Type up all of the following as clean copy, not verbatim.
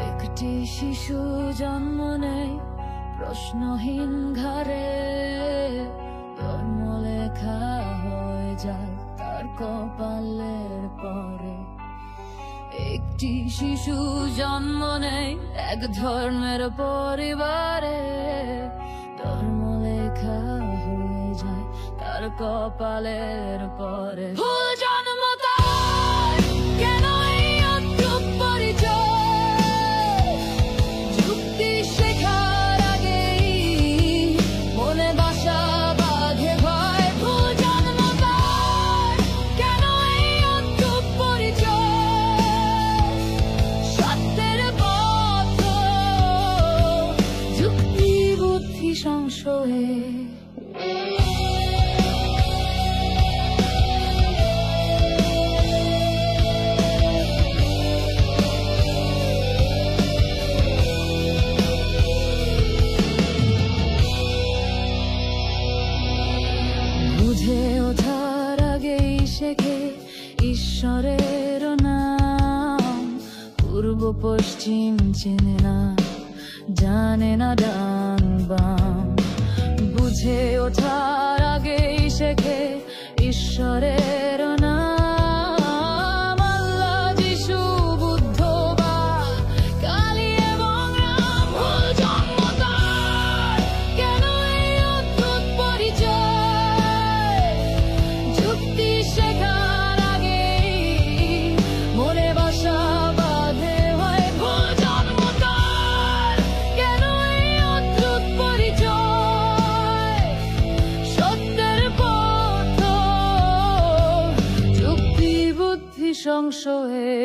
একটি শিশু জন্ম নেয় প্রশ্নহীন ঘরে, জন্ম লেখা হয়ে যায় তার কপালের পরে। একটি শিশু জন্ম নেয় এক ধর্মের পরিবারে, ধর্ম লেখা হয়ে যায় তার কপালের পরে। ভুল জন্ম তার, কেন এই অদ্ভুত পরিচয়? যুক্তি শেখার আগেই মনে বাসা বাঁধে ভয়। ভুল জন্ম তার, কেন এই অদ্ভুত পরিচয়? সত্যের পথ যুক্তি বুদ্ধি সংশয়ে। বুঝে ওঠার আগেই শেখে ঈশ্বরের নাম, পূর্ব পশ্চিম চেনে না, জানে না ডান বাম। বুঝে ওঠার আগেই শেখে ঈশ্বরের নাম, আল্লাহ, যিশু, বুদ্ধ বা কালী এবং রাম। ভুল জন্ম তার, কেন এই অদ্ভুত পরিচয়? যুক্তি শেখার আগেই মনে বাসা বাঁধে হয়। ভুল জন্ম তার, কেন এই অদ্ভুত পরিচয়? সত্যের পথ যুক্তি বুদ্ধি সংশয়ে।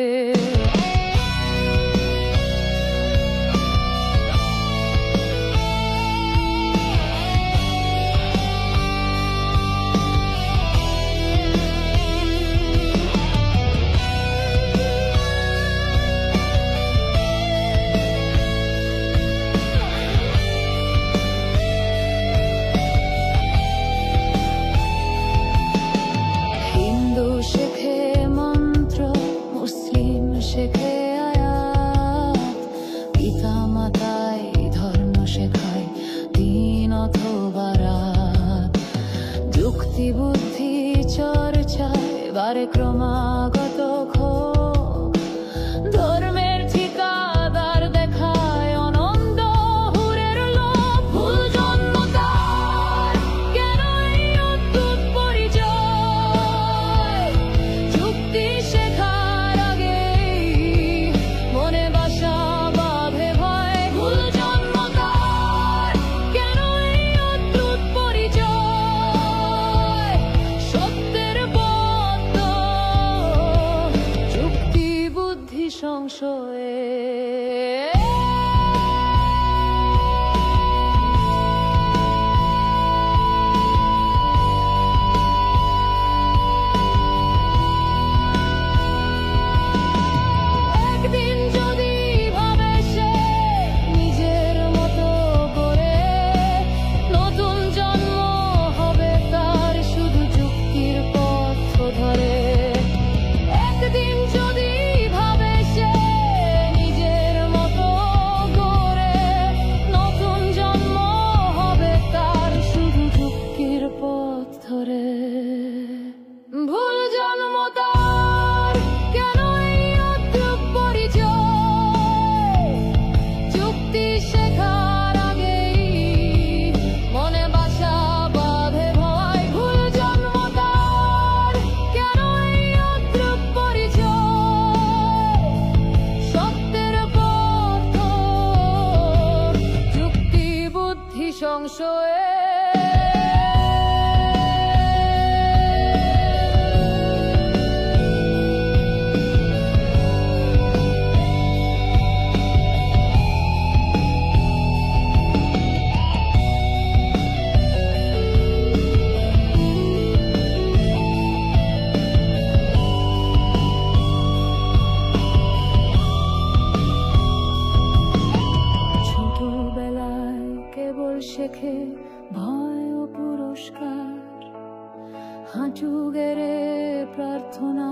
হিন্দু শেখে মন্ত্র, মুসলিম শেখে আয়াত, পিতা মাতায় ধর্ম শেখায় দিন অথবা রাত। যুক্তি বুদ্ধি চর্চায় বাড়ে ক্রমাগত ক্ষোভ, ধর্মের ঠিকাদার দেখায় অনন্ত হুরের লোভ। ভুল জন্ম তার, কেন এই অদ্ভুত পরিচয়? যুক্তি শেখার আগেই মনে বাসা বাঁধে ভয়। ভুল জন্ম তার, কেন এই অদ্ভুত পরিচয়? সত্যের পথ যুক্তি বুদ্ধি সংশয়ে। একদিন যদি ভাবে সে নিজের মতো করে, নতুন জন্ম হবে তার শুধু যুক্তির পথ ধরে। একদিন যদি ভাবে সে নিজের মতো করে, নতুন জন্ম হবে তার শুধু যুক্তির পথ ধরে। ভুল জন্ম তার, কেন এই অদ্ভুত পরিচয়? যুক্তি শেখার আগেই মনে বাসা বাঁধে ভয়। ভুল জন্ম তার, কেন এই অদ্ভুত পরিচয়? সত্যের পথ যুক্তি বুদ্ধি সংশয়ে। ছোটবেলায় কেবল শেখে ভয় ও পুরস্কার, হাঁটু গেড়ে প্রার্থনা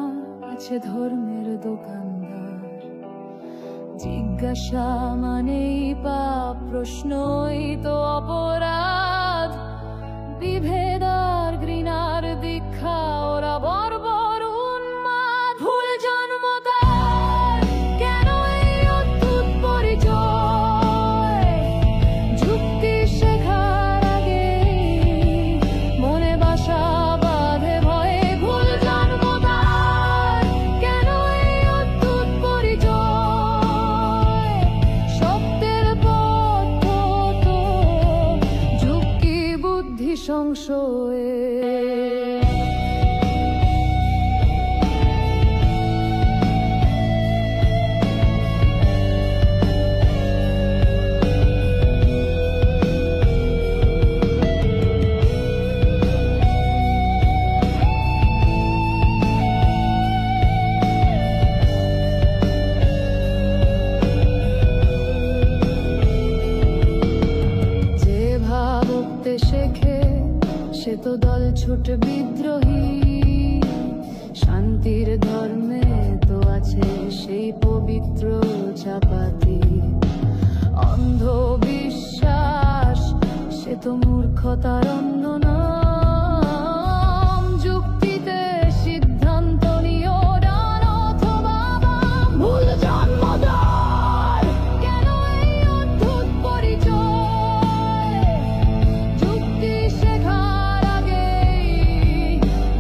আছে ধর্মের দোকানদার। জিজ্ঞাসা জিজ্ঞাসা মানেই পাপ, প্রশ্নই তো অপরাধ। বিভেদ আর ঘৃণার দীক্ষা, ওরা বর্বর উন্মাদ। ভুল জন্ম তার, কেন এই অদ্ভুত পরিচয়? যুক্তি শেখার আগে মনে বাসা বাঁধে ভয়ে। ভুল জন্ম তার, কেন এই অদ্ভুত পরিচয়? সত্যের পথ তো যুক্তি বুদ্ধি সংশয়ে। যে ভাবতে শেখে সে তো দল ছুট বিদ্রোহী। শান্তির ধর্মে তো আছে সেই পবিত্র চাপাতি। অন্ধ বিশ্বাস সে তো মূর্খতার অন্য নাম। যুক্তিতে সিদ্ধান্ত নিও ডান অথবা বাম। ভুল জন্মদার, কেন এই অদ্ভুত পরিচয়? যুক্তি শেখার আগে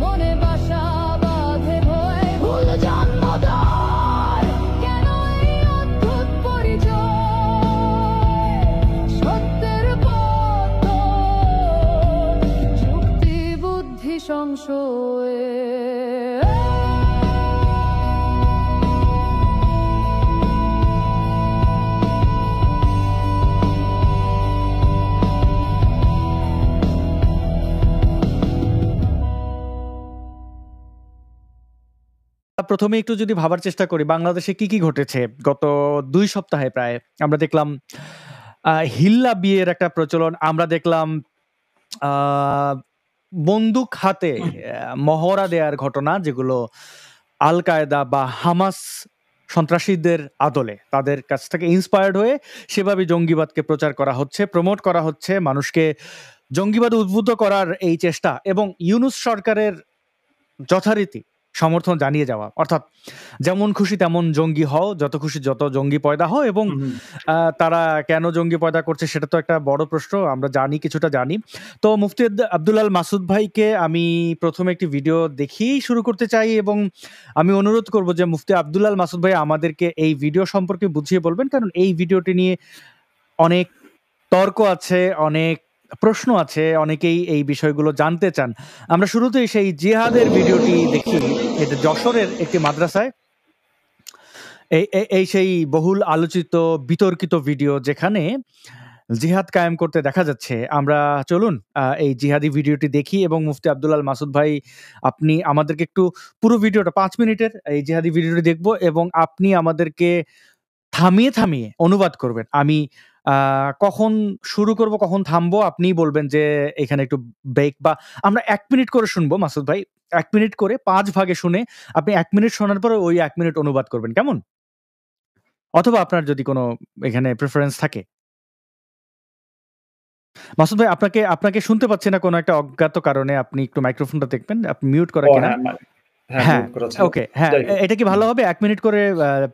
মনে বাসা বাঁধে ভয়। ভুল জন্মদার, কেন এই অদ্ভুত পরিচয়? সত্যের পথ যুক্তি বুদ্ধি সংশয়ে। প্রথমে একটু যদি ভাবার চেষ্টা করি বাংলাদেশে কি কি ঘটেছে গত 2 সপ্তাহে প্রায়। আমরা দেখলাম হিল্লা বিয়ের একটা প্রচলন, আমরা দেখলাম বন্দুক হাতে মহড়া দেওয়ার ঘটনা, যেগুলো আল কায়দা বা হামাস সন্ত্রাসীদের আদলে তাদের কাছ থেকে ইন্সপায়ার্ড হয়ে সেভাবে জঙ্গিবাদকে প্রচার করা হচ্ছে, প্রমোট করা হচ্ছে, মানুষকে জঙ্গিবাদ উদ্বুদ্ধ করার এই চেষ্টা, এবং ইউনূস সরকারের যথারীতি সমর্থন জানিয়ে যাওয়া। অর্থাৎ যেমন খুশি তেমন জঙ্গি হও, যত খুশি যত জঙ্গি পয়দা হও। এবং তারা কেন জঙ্গি পয়দা করছে সেটা তো একটা বড় প্রশ্ন, আমরা জানি, কিছুটা জানি। তো মুফতি আব্দুল আল মাসুদ ভাইকে আমি প্রথমে একটি ভিডিও দেখিয়েই শুরু করতে চাই, এবং আমি অনুরোধ করব যে মুফতি আব্দুল আল মাসুদ ভাই আমাদেরকে এই ভিডিও সম্পর্কে বুঝিয়ে বলবেন, কারণ এই ভিডিওটি নিয়ে অনেক তর্ক আছে, অনেক প্রশ্ন আছে, অনেকেই এই বিষয়গুলো জানতে চান। আমরা শুরুতেই সেই জিহাদের ভিডিওটি দেখি। এটা যশোরের একটি মাদ্রাসায় এই সেই বহুল আলোচিত বিতর্কিত ভিডিও যেখানে জিহাদ কায়েম করতে দেখা যাচ্ছে। আমরা চলুন এই জিহাদি ভিডিওটি দেখি, এবং মুফতি আব্দুল আল মাসুদ ভাই আপনি আমাদেরকে একটু পুরো ভিডিওটা 5 মিনিটের এই জিহাদি ভিডিওটি দেখব, এবং আপনি আমাদেরকে থামিয়ে থামিয়ে অনুবাদ করবেন। আমি কখন শুরু করব কখন থামবো আপনিই বলবেন যে এখানে একটু ব্রেক, বা আমরা 1 মিনিট করে শুনবো। মাসুদ ভাই 1 মিনিট করে 5 ভাগে শুনে আপনি 1 মিনিট শোনার পরে ওই 1 মিনিট অনুবাদ করবেন, কেমন? অথবা আপনার যদি কোনো এখানে প্রেফারেন্স থাকে। মাসুদ ভাই আপনাকে শুনতে পাচ্ছি না কোনো একটা অজ্ঞাত কারণে, আপনি একটু মাইক্রোফোনটা দেখবেন, আপনি মিউট করা কিনা। হ্যাঁ, ওকে, হ্যাঁ, এটা কি ভালো হবে? 1 মিনিট করে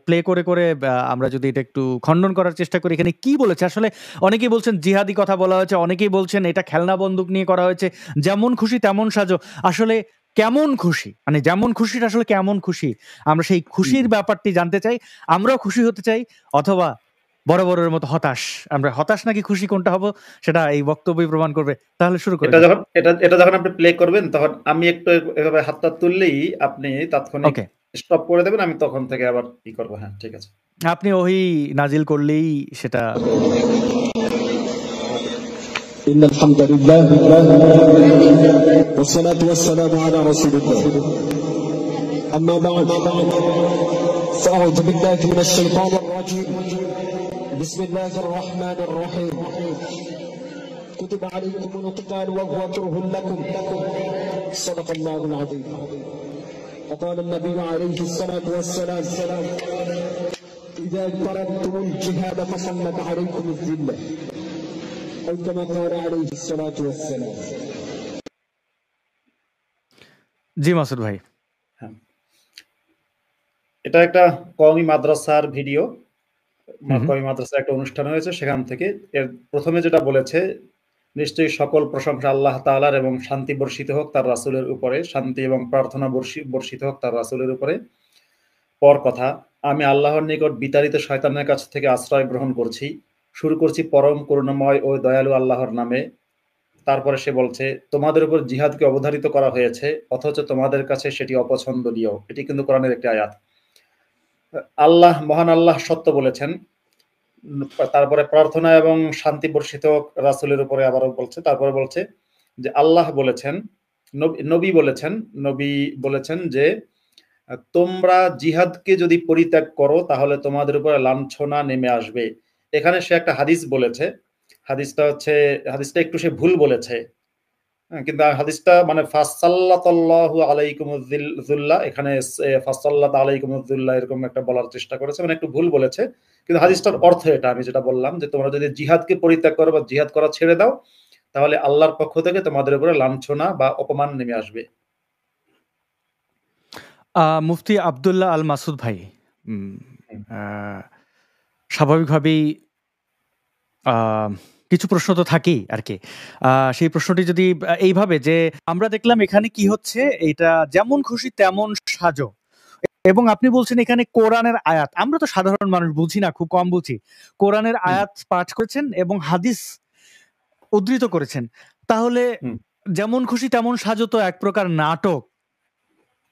প্লে করে করে আমরা যদি এটা একটু খণ্ডন করার চেষ্টা করি। এখানে কি বলেছে আসলে? অনেকেই বলছেন জিহাদি কথা বলা হয়েছে, অনেকেই বলছেন এটা খেলনা বন্দুক নিয়ে করা হয়েছে, যেমন খুশি তেমন সাজো। আসলে কেমন খুশি, মানে যেমন খুশিটা আসলে কেমন খুশি? আমরা সেই খুশির ব্যাপারটি জানতে চাই। আমরাও খুশি হতে চাই, অথবা বরাবরের মতো হতাশ। আমরা হতাশ নাকি খুশি কোনটা হব সেটা এই বক্তব্যই প্রমাণ করবে। তাহলে শুরু করি। এটা যখন আপনি প্লে করবেন তখন আমি একটু এভাবে হাতটা তুললেই আপনি তাৎক্ষণিক স্টপ করে দেবেন, আমি তখন থেকে আবার কি করব। হ্যাঁ, ঠিক আছে। আপনি ওহি নাজিল করলেই সেটা। ইন্নাল হামদুলিল্লাহ ওয়াসসালাতু ওয়াসসালামু আলা রাসূলিল্লাহ আম্মা বা'দ ফাআউযু বিল্লাহি মিনাশ শাইতানির রাজীম বিসমিল্লাহির রহমানির রহিম كتب عليكم القتال وهو كره لكم صدق الله العظيم وقال النبي عليه الصلاة والسلام إذا تركتم الجهاد فسلط عليكم الذلة أو كما قال عليه الصلاة والسلام. জি মাসুদ ভাই। হ্যাঁ, এটা একটা কওমি মাদ্রাসার ভিডিও। কওমি মাদ্রাসার একটা অনুষ্ঠান হয়েছে, সেখান থেকে এর প্রথমে যেটা বলেছে, নিশ্চয়ই সকল প্রশংসা আল্লাহ তাআলার এবং শান্তি বর্ষিত হোক তার রাসূলের উপরে, শান্তি এবং প্রার্থনা বর্ষিত হোক তার রাসূলের উপরে। পর কথা, আমি আল্লাহর নিকট বিতাড়িত শয়তানের কাছ থেকে আশ্রয় গ্রহণ করছি। শুরু করছি পরম করুণাময় ও দয়ালু আল্লাহর নামে। তারপরে সে বলছে, তোমাদের উপর জিহাদকে অবধারিত করা হয়েছে, অথচ তোমাদের কাছে সেটি অপছন্দনীয়। এটি কিন্তু কোরআনের একটি আয়াত। আল্লাহ, মহান আল্লাহ সত্য বলেছেন। তারপরে প্রার্থনা এবং শান্তি বর্ষিত রাসূলের উপরে আবারও বলছে। তারপরে বলছে যে আল্লাহ বলেছেন, নবী বলেছেন যে তোমরা জিহাদকে যদি পরিত্যাগ করো তাহলে তোমাদের উপরে লাঞ্ছনা নেমে আসবে। এখানে সে একটা হাদিস বলেছে, হাদিসটা একটু সে ভুল বলেছে, কিন্তু হাদিসটা মানে ফাসাল্লাতাল্লাহু আলাইকুমুয-যুল্লাহ, এখানে ফাসাল্লাত আলাইকুমুয-যুল্লাহ এরকম একটা বলার চেষ্টা করেছে, মানে একটু ভুল বলেছে। কিন্তু হাদিসটার অর্থ এটা, আমি যেটা বললাম যে তোমরা যদি জিহাদকে পরিত্যাগ করো বা জিহাদ করা ছেড়ে দাও তাহলে আল্লাহর পক্ষ থেকে তোমাদের উপরে লাঞ্ছনা বা অপমান নেমে আসবে। মুফতি আব্দুল্লাহ আল মাসুদ ভাই, স্বাভাবিকভাবেই কিছু প্রশ্ন তো থাকেই আর কি। সেই প্রশ্নটি যদি এইভাবে যে আমরা দেখলাম এখানে কি হচ্ছে, এটা যেমন খুশি তেমন সাজো, এবং আপনি বলছেন এখানে কোরআনের আয়াত, আমরা তো সাধারণ মানুষ বুঝি না, খুব কম বুঝি, কোরআনের আয়াত পাঠ করেছেন এবং হাদিস উদ্ধৃত করেছেন, তাহলে যেমন খুশি তেমন সাজো তো এক প্রকার নাটক।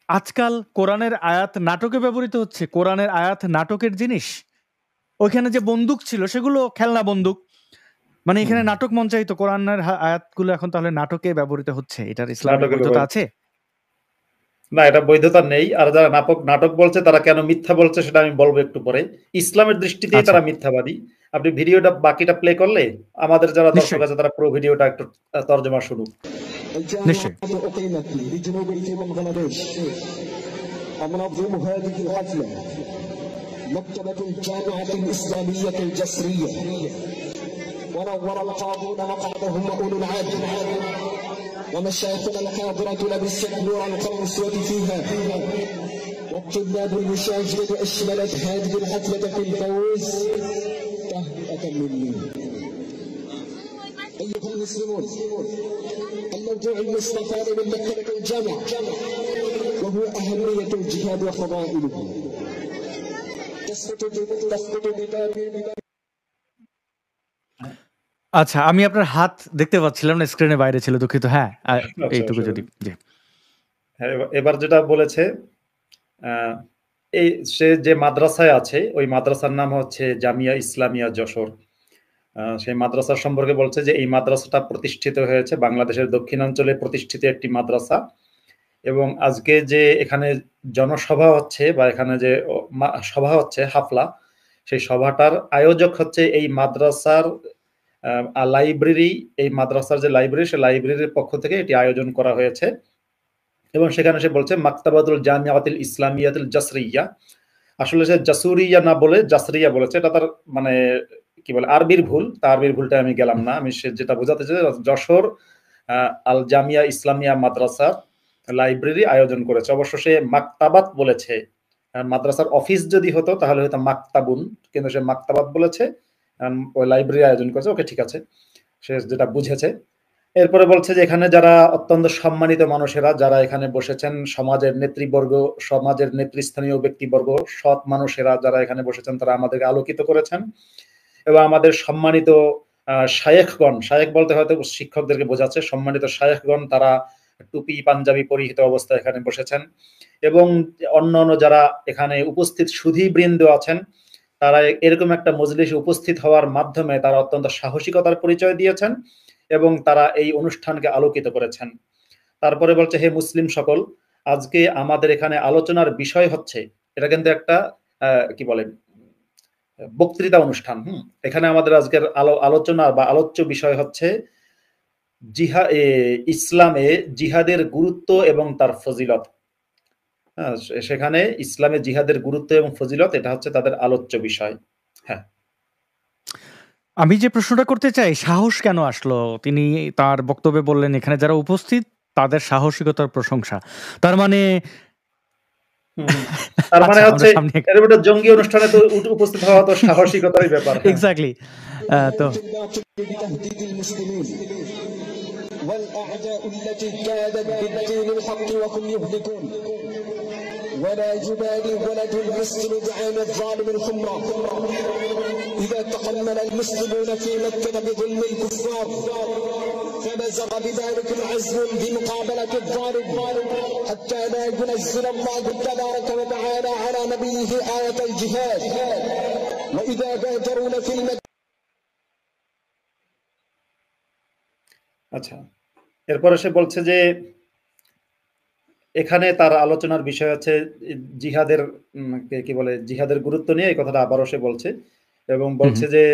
আজকাল কোরআনের আয়াত নাটকে ব্যবহৃত হচ্ছে, কোরআনের আয়াত নাটকের জিনিস। ওইখানে যে বন্দুক ছিল সেগুলো খেলনা বন্দুক, মানে এখানে নাটক মঞ্চায়িত, কোরআনের আয়াতগুলো এখন তাহলে নাটকে ব্যবহৃত হচ্ছে। এটার ইসলামিক বৈধতা আছে? না, এটা বৈধতা নেই। আর যারা নাটক বলছে তারা কেন মিথ্যা বলছে সেটা আমি বলবো একটু পরে। ইসলামের দৃষ্টিতেই তারা মিথ্যাবাদী। আপনি ভিডিওটা বাকিটা প্লে করলে আমাদের যারা দর্শক আছে তারা পুরো ভিডিওটা একটু তর্জমা শুনুক। নিশ্চয়ই। مكتبة الجامعة الإسلامية الجسرية ونور القاضون مقعدهم أولو العدل ومشايخنا الحاضرة لبست نورا كالأسود فيها والطلاب المشاجرة أشملت هذه الحفلة في الفوز تهنئة مني. أيها المسلمون، الموضوع المستفاد من مكتبة الجامعة وهو أهمية الجهاد وفضائله. আচ্ছা, আমি আপনার হাত দেখতে পাচ্ছিলাম না, স্ক্রিনের বাইরে ছিল, দুঃখিত। হ্যাঁ, এইটুকু যদি। এবার যেটা বলেছে, এই সে যে মাদ্রাসায় আছে ওই মাদ্রাসার নাম হচ্ছে জামিয়া ইসলামিয়া যশোর। সেই মাদ্রাসার সম্পর্কে বলছে যে এই মাদ্রাসাটা প্রতিষ্ঠিত হয়েছে বাংলাদেশের দক্ষিণাঞ্চলে প্রতিষ্ঠিত একটি মাদ্রাসা, এবং আজকে যে এখানে জনসভা হচ্ছে বা এখানে যে সভা হচ্ছে হাফলা, সেই সভাটার আয়োজক হচ্ছে এই মাদ্রাসার লাইব্রেরি। এই মাদ্রাসার যে লাইব্রেরি, সেই লাইব্রেরির পক্ষ থেকে এটি আয়োজন করা হয়েছে। এবং সেখানে সে বলছে মাকতাবাতুল জামিয়াতুল ইসলামিয়াতুল জাসরিয়া, আসলে সে জাসুরিয়া না বলে জাসরিয়া বলেছে। এটা তার মানে কি বলে আরবির ভুল, তার আরবির ভুলটা আমি গেলাম না। আমি সে যেটা বোঝাতে চাই, যশোর আল জামিয়া ইসলামিয়া মাদ্রাসার লাইব্রেরি আয়োজন করেছে। অবশ্য সে মাকতাবাত বলেছে, মাদ্রাসার অফিস যদি হতো তাহলে হয়তো মাকতাবুন, কিন্তু সে মাকতাবাত বলেছে, ওই লাইব্রেরি আয়োজন করেছে। ওকে, ঠিক আছে, সে যেটা বুঝেছে। এরপরে বলছে যে এখানে যারা অত্যন্ত সম্মানিত মানুষেরা যারা এখানে বসেছেন, সমাজের নেতৃবর্গ, সমাজের নেতৃস্থানীয় ব্যক্তিবর্গ, সৎ মানুষেরা যারা এখানে বসেছেন, তারা আমাদেরকে আলোকিত করেছেন। এবং আমাদের সম্মানিত শায়েখগণ, শায়েখ বলতে হয়তো শিক্ষকদেরকে বোঝাচ্ছে, সম্মানিত শায়েখগণ তারা টুপি পাঞ্জাবি পরিহিত অবস্থায় এখানে বসেছেন। এবং অন্যান্য যারা এখানে উপস্থিত সুধীবৃন্দ আছেন, তারা এরকম একটা মজলিসে উপস্থিত হওয়ার মাধ্যমে তারা অত্যন্ত সাহসিকতার পরিচয় দিয়েছেন এবং তারা এই অনুষ্ঠানকে আলোকিত করেছেন। তারপরে বলছে, হে মুসলিম সকল, আজকে আমাদের এখানে আলোচনার বিষয় হচ্ছে, এটা কিন্তু একটা কি বলে বক্তৃতা অনুষ্ঠান। এখানে আমাদের আজকের আলোচনা বা আলোচ্য বিষয় হচ্ছে ইসলামে জিহাদের গুরুত্ব এবং তার ফজিলত। সেখানে ইসলামে জিহাদের গুরুত্ব এবং ফজিলত এটা হচ্ছে তাদের আলোচ্য বিষয়। হ্যাঁ, আমি যে প্রশ্নটা করতে চাই, সাহস কেন আসলো? তিনি তার বক্তব্যে বললেন এখানে যারা উপস্থিত তাদের সাহসিকতার প্রশংসা। তার মানে তার মানে আচ্ছা, আমরা হচ্ছে সামনে এর একটা জঙ্গি অনুষ্ঠানে তো উপস্থিত হওয়া তো সাহসিকতারই ব্যাপার। এক্স্যাক্টলি। তো بتهديد المسلمين والأعداء التي كادت بالدين الحق وهم يهلكون ولا يبالي ولد المسلم بعين الظالم الحمرى. إذا تحمل المسلمون في مكة بظلم الكفار فبزغ بذلك العزم بمقابلة الظالم حتى لا ينزل الله تبارك وتعالى على نبيه آية الجهاد. وإذا بادرون في المدينة. আচ্ছা, এরপরে সে বলছে যে এখানে তার আলোচনার বিষয় আছে জিহাদের কি বলে জিহাদের গুরুত্ব নিয়ে, এই কথাটা আবারও সে বলছে এবং বলছে যে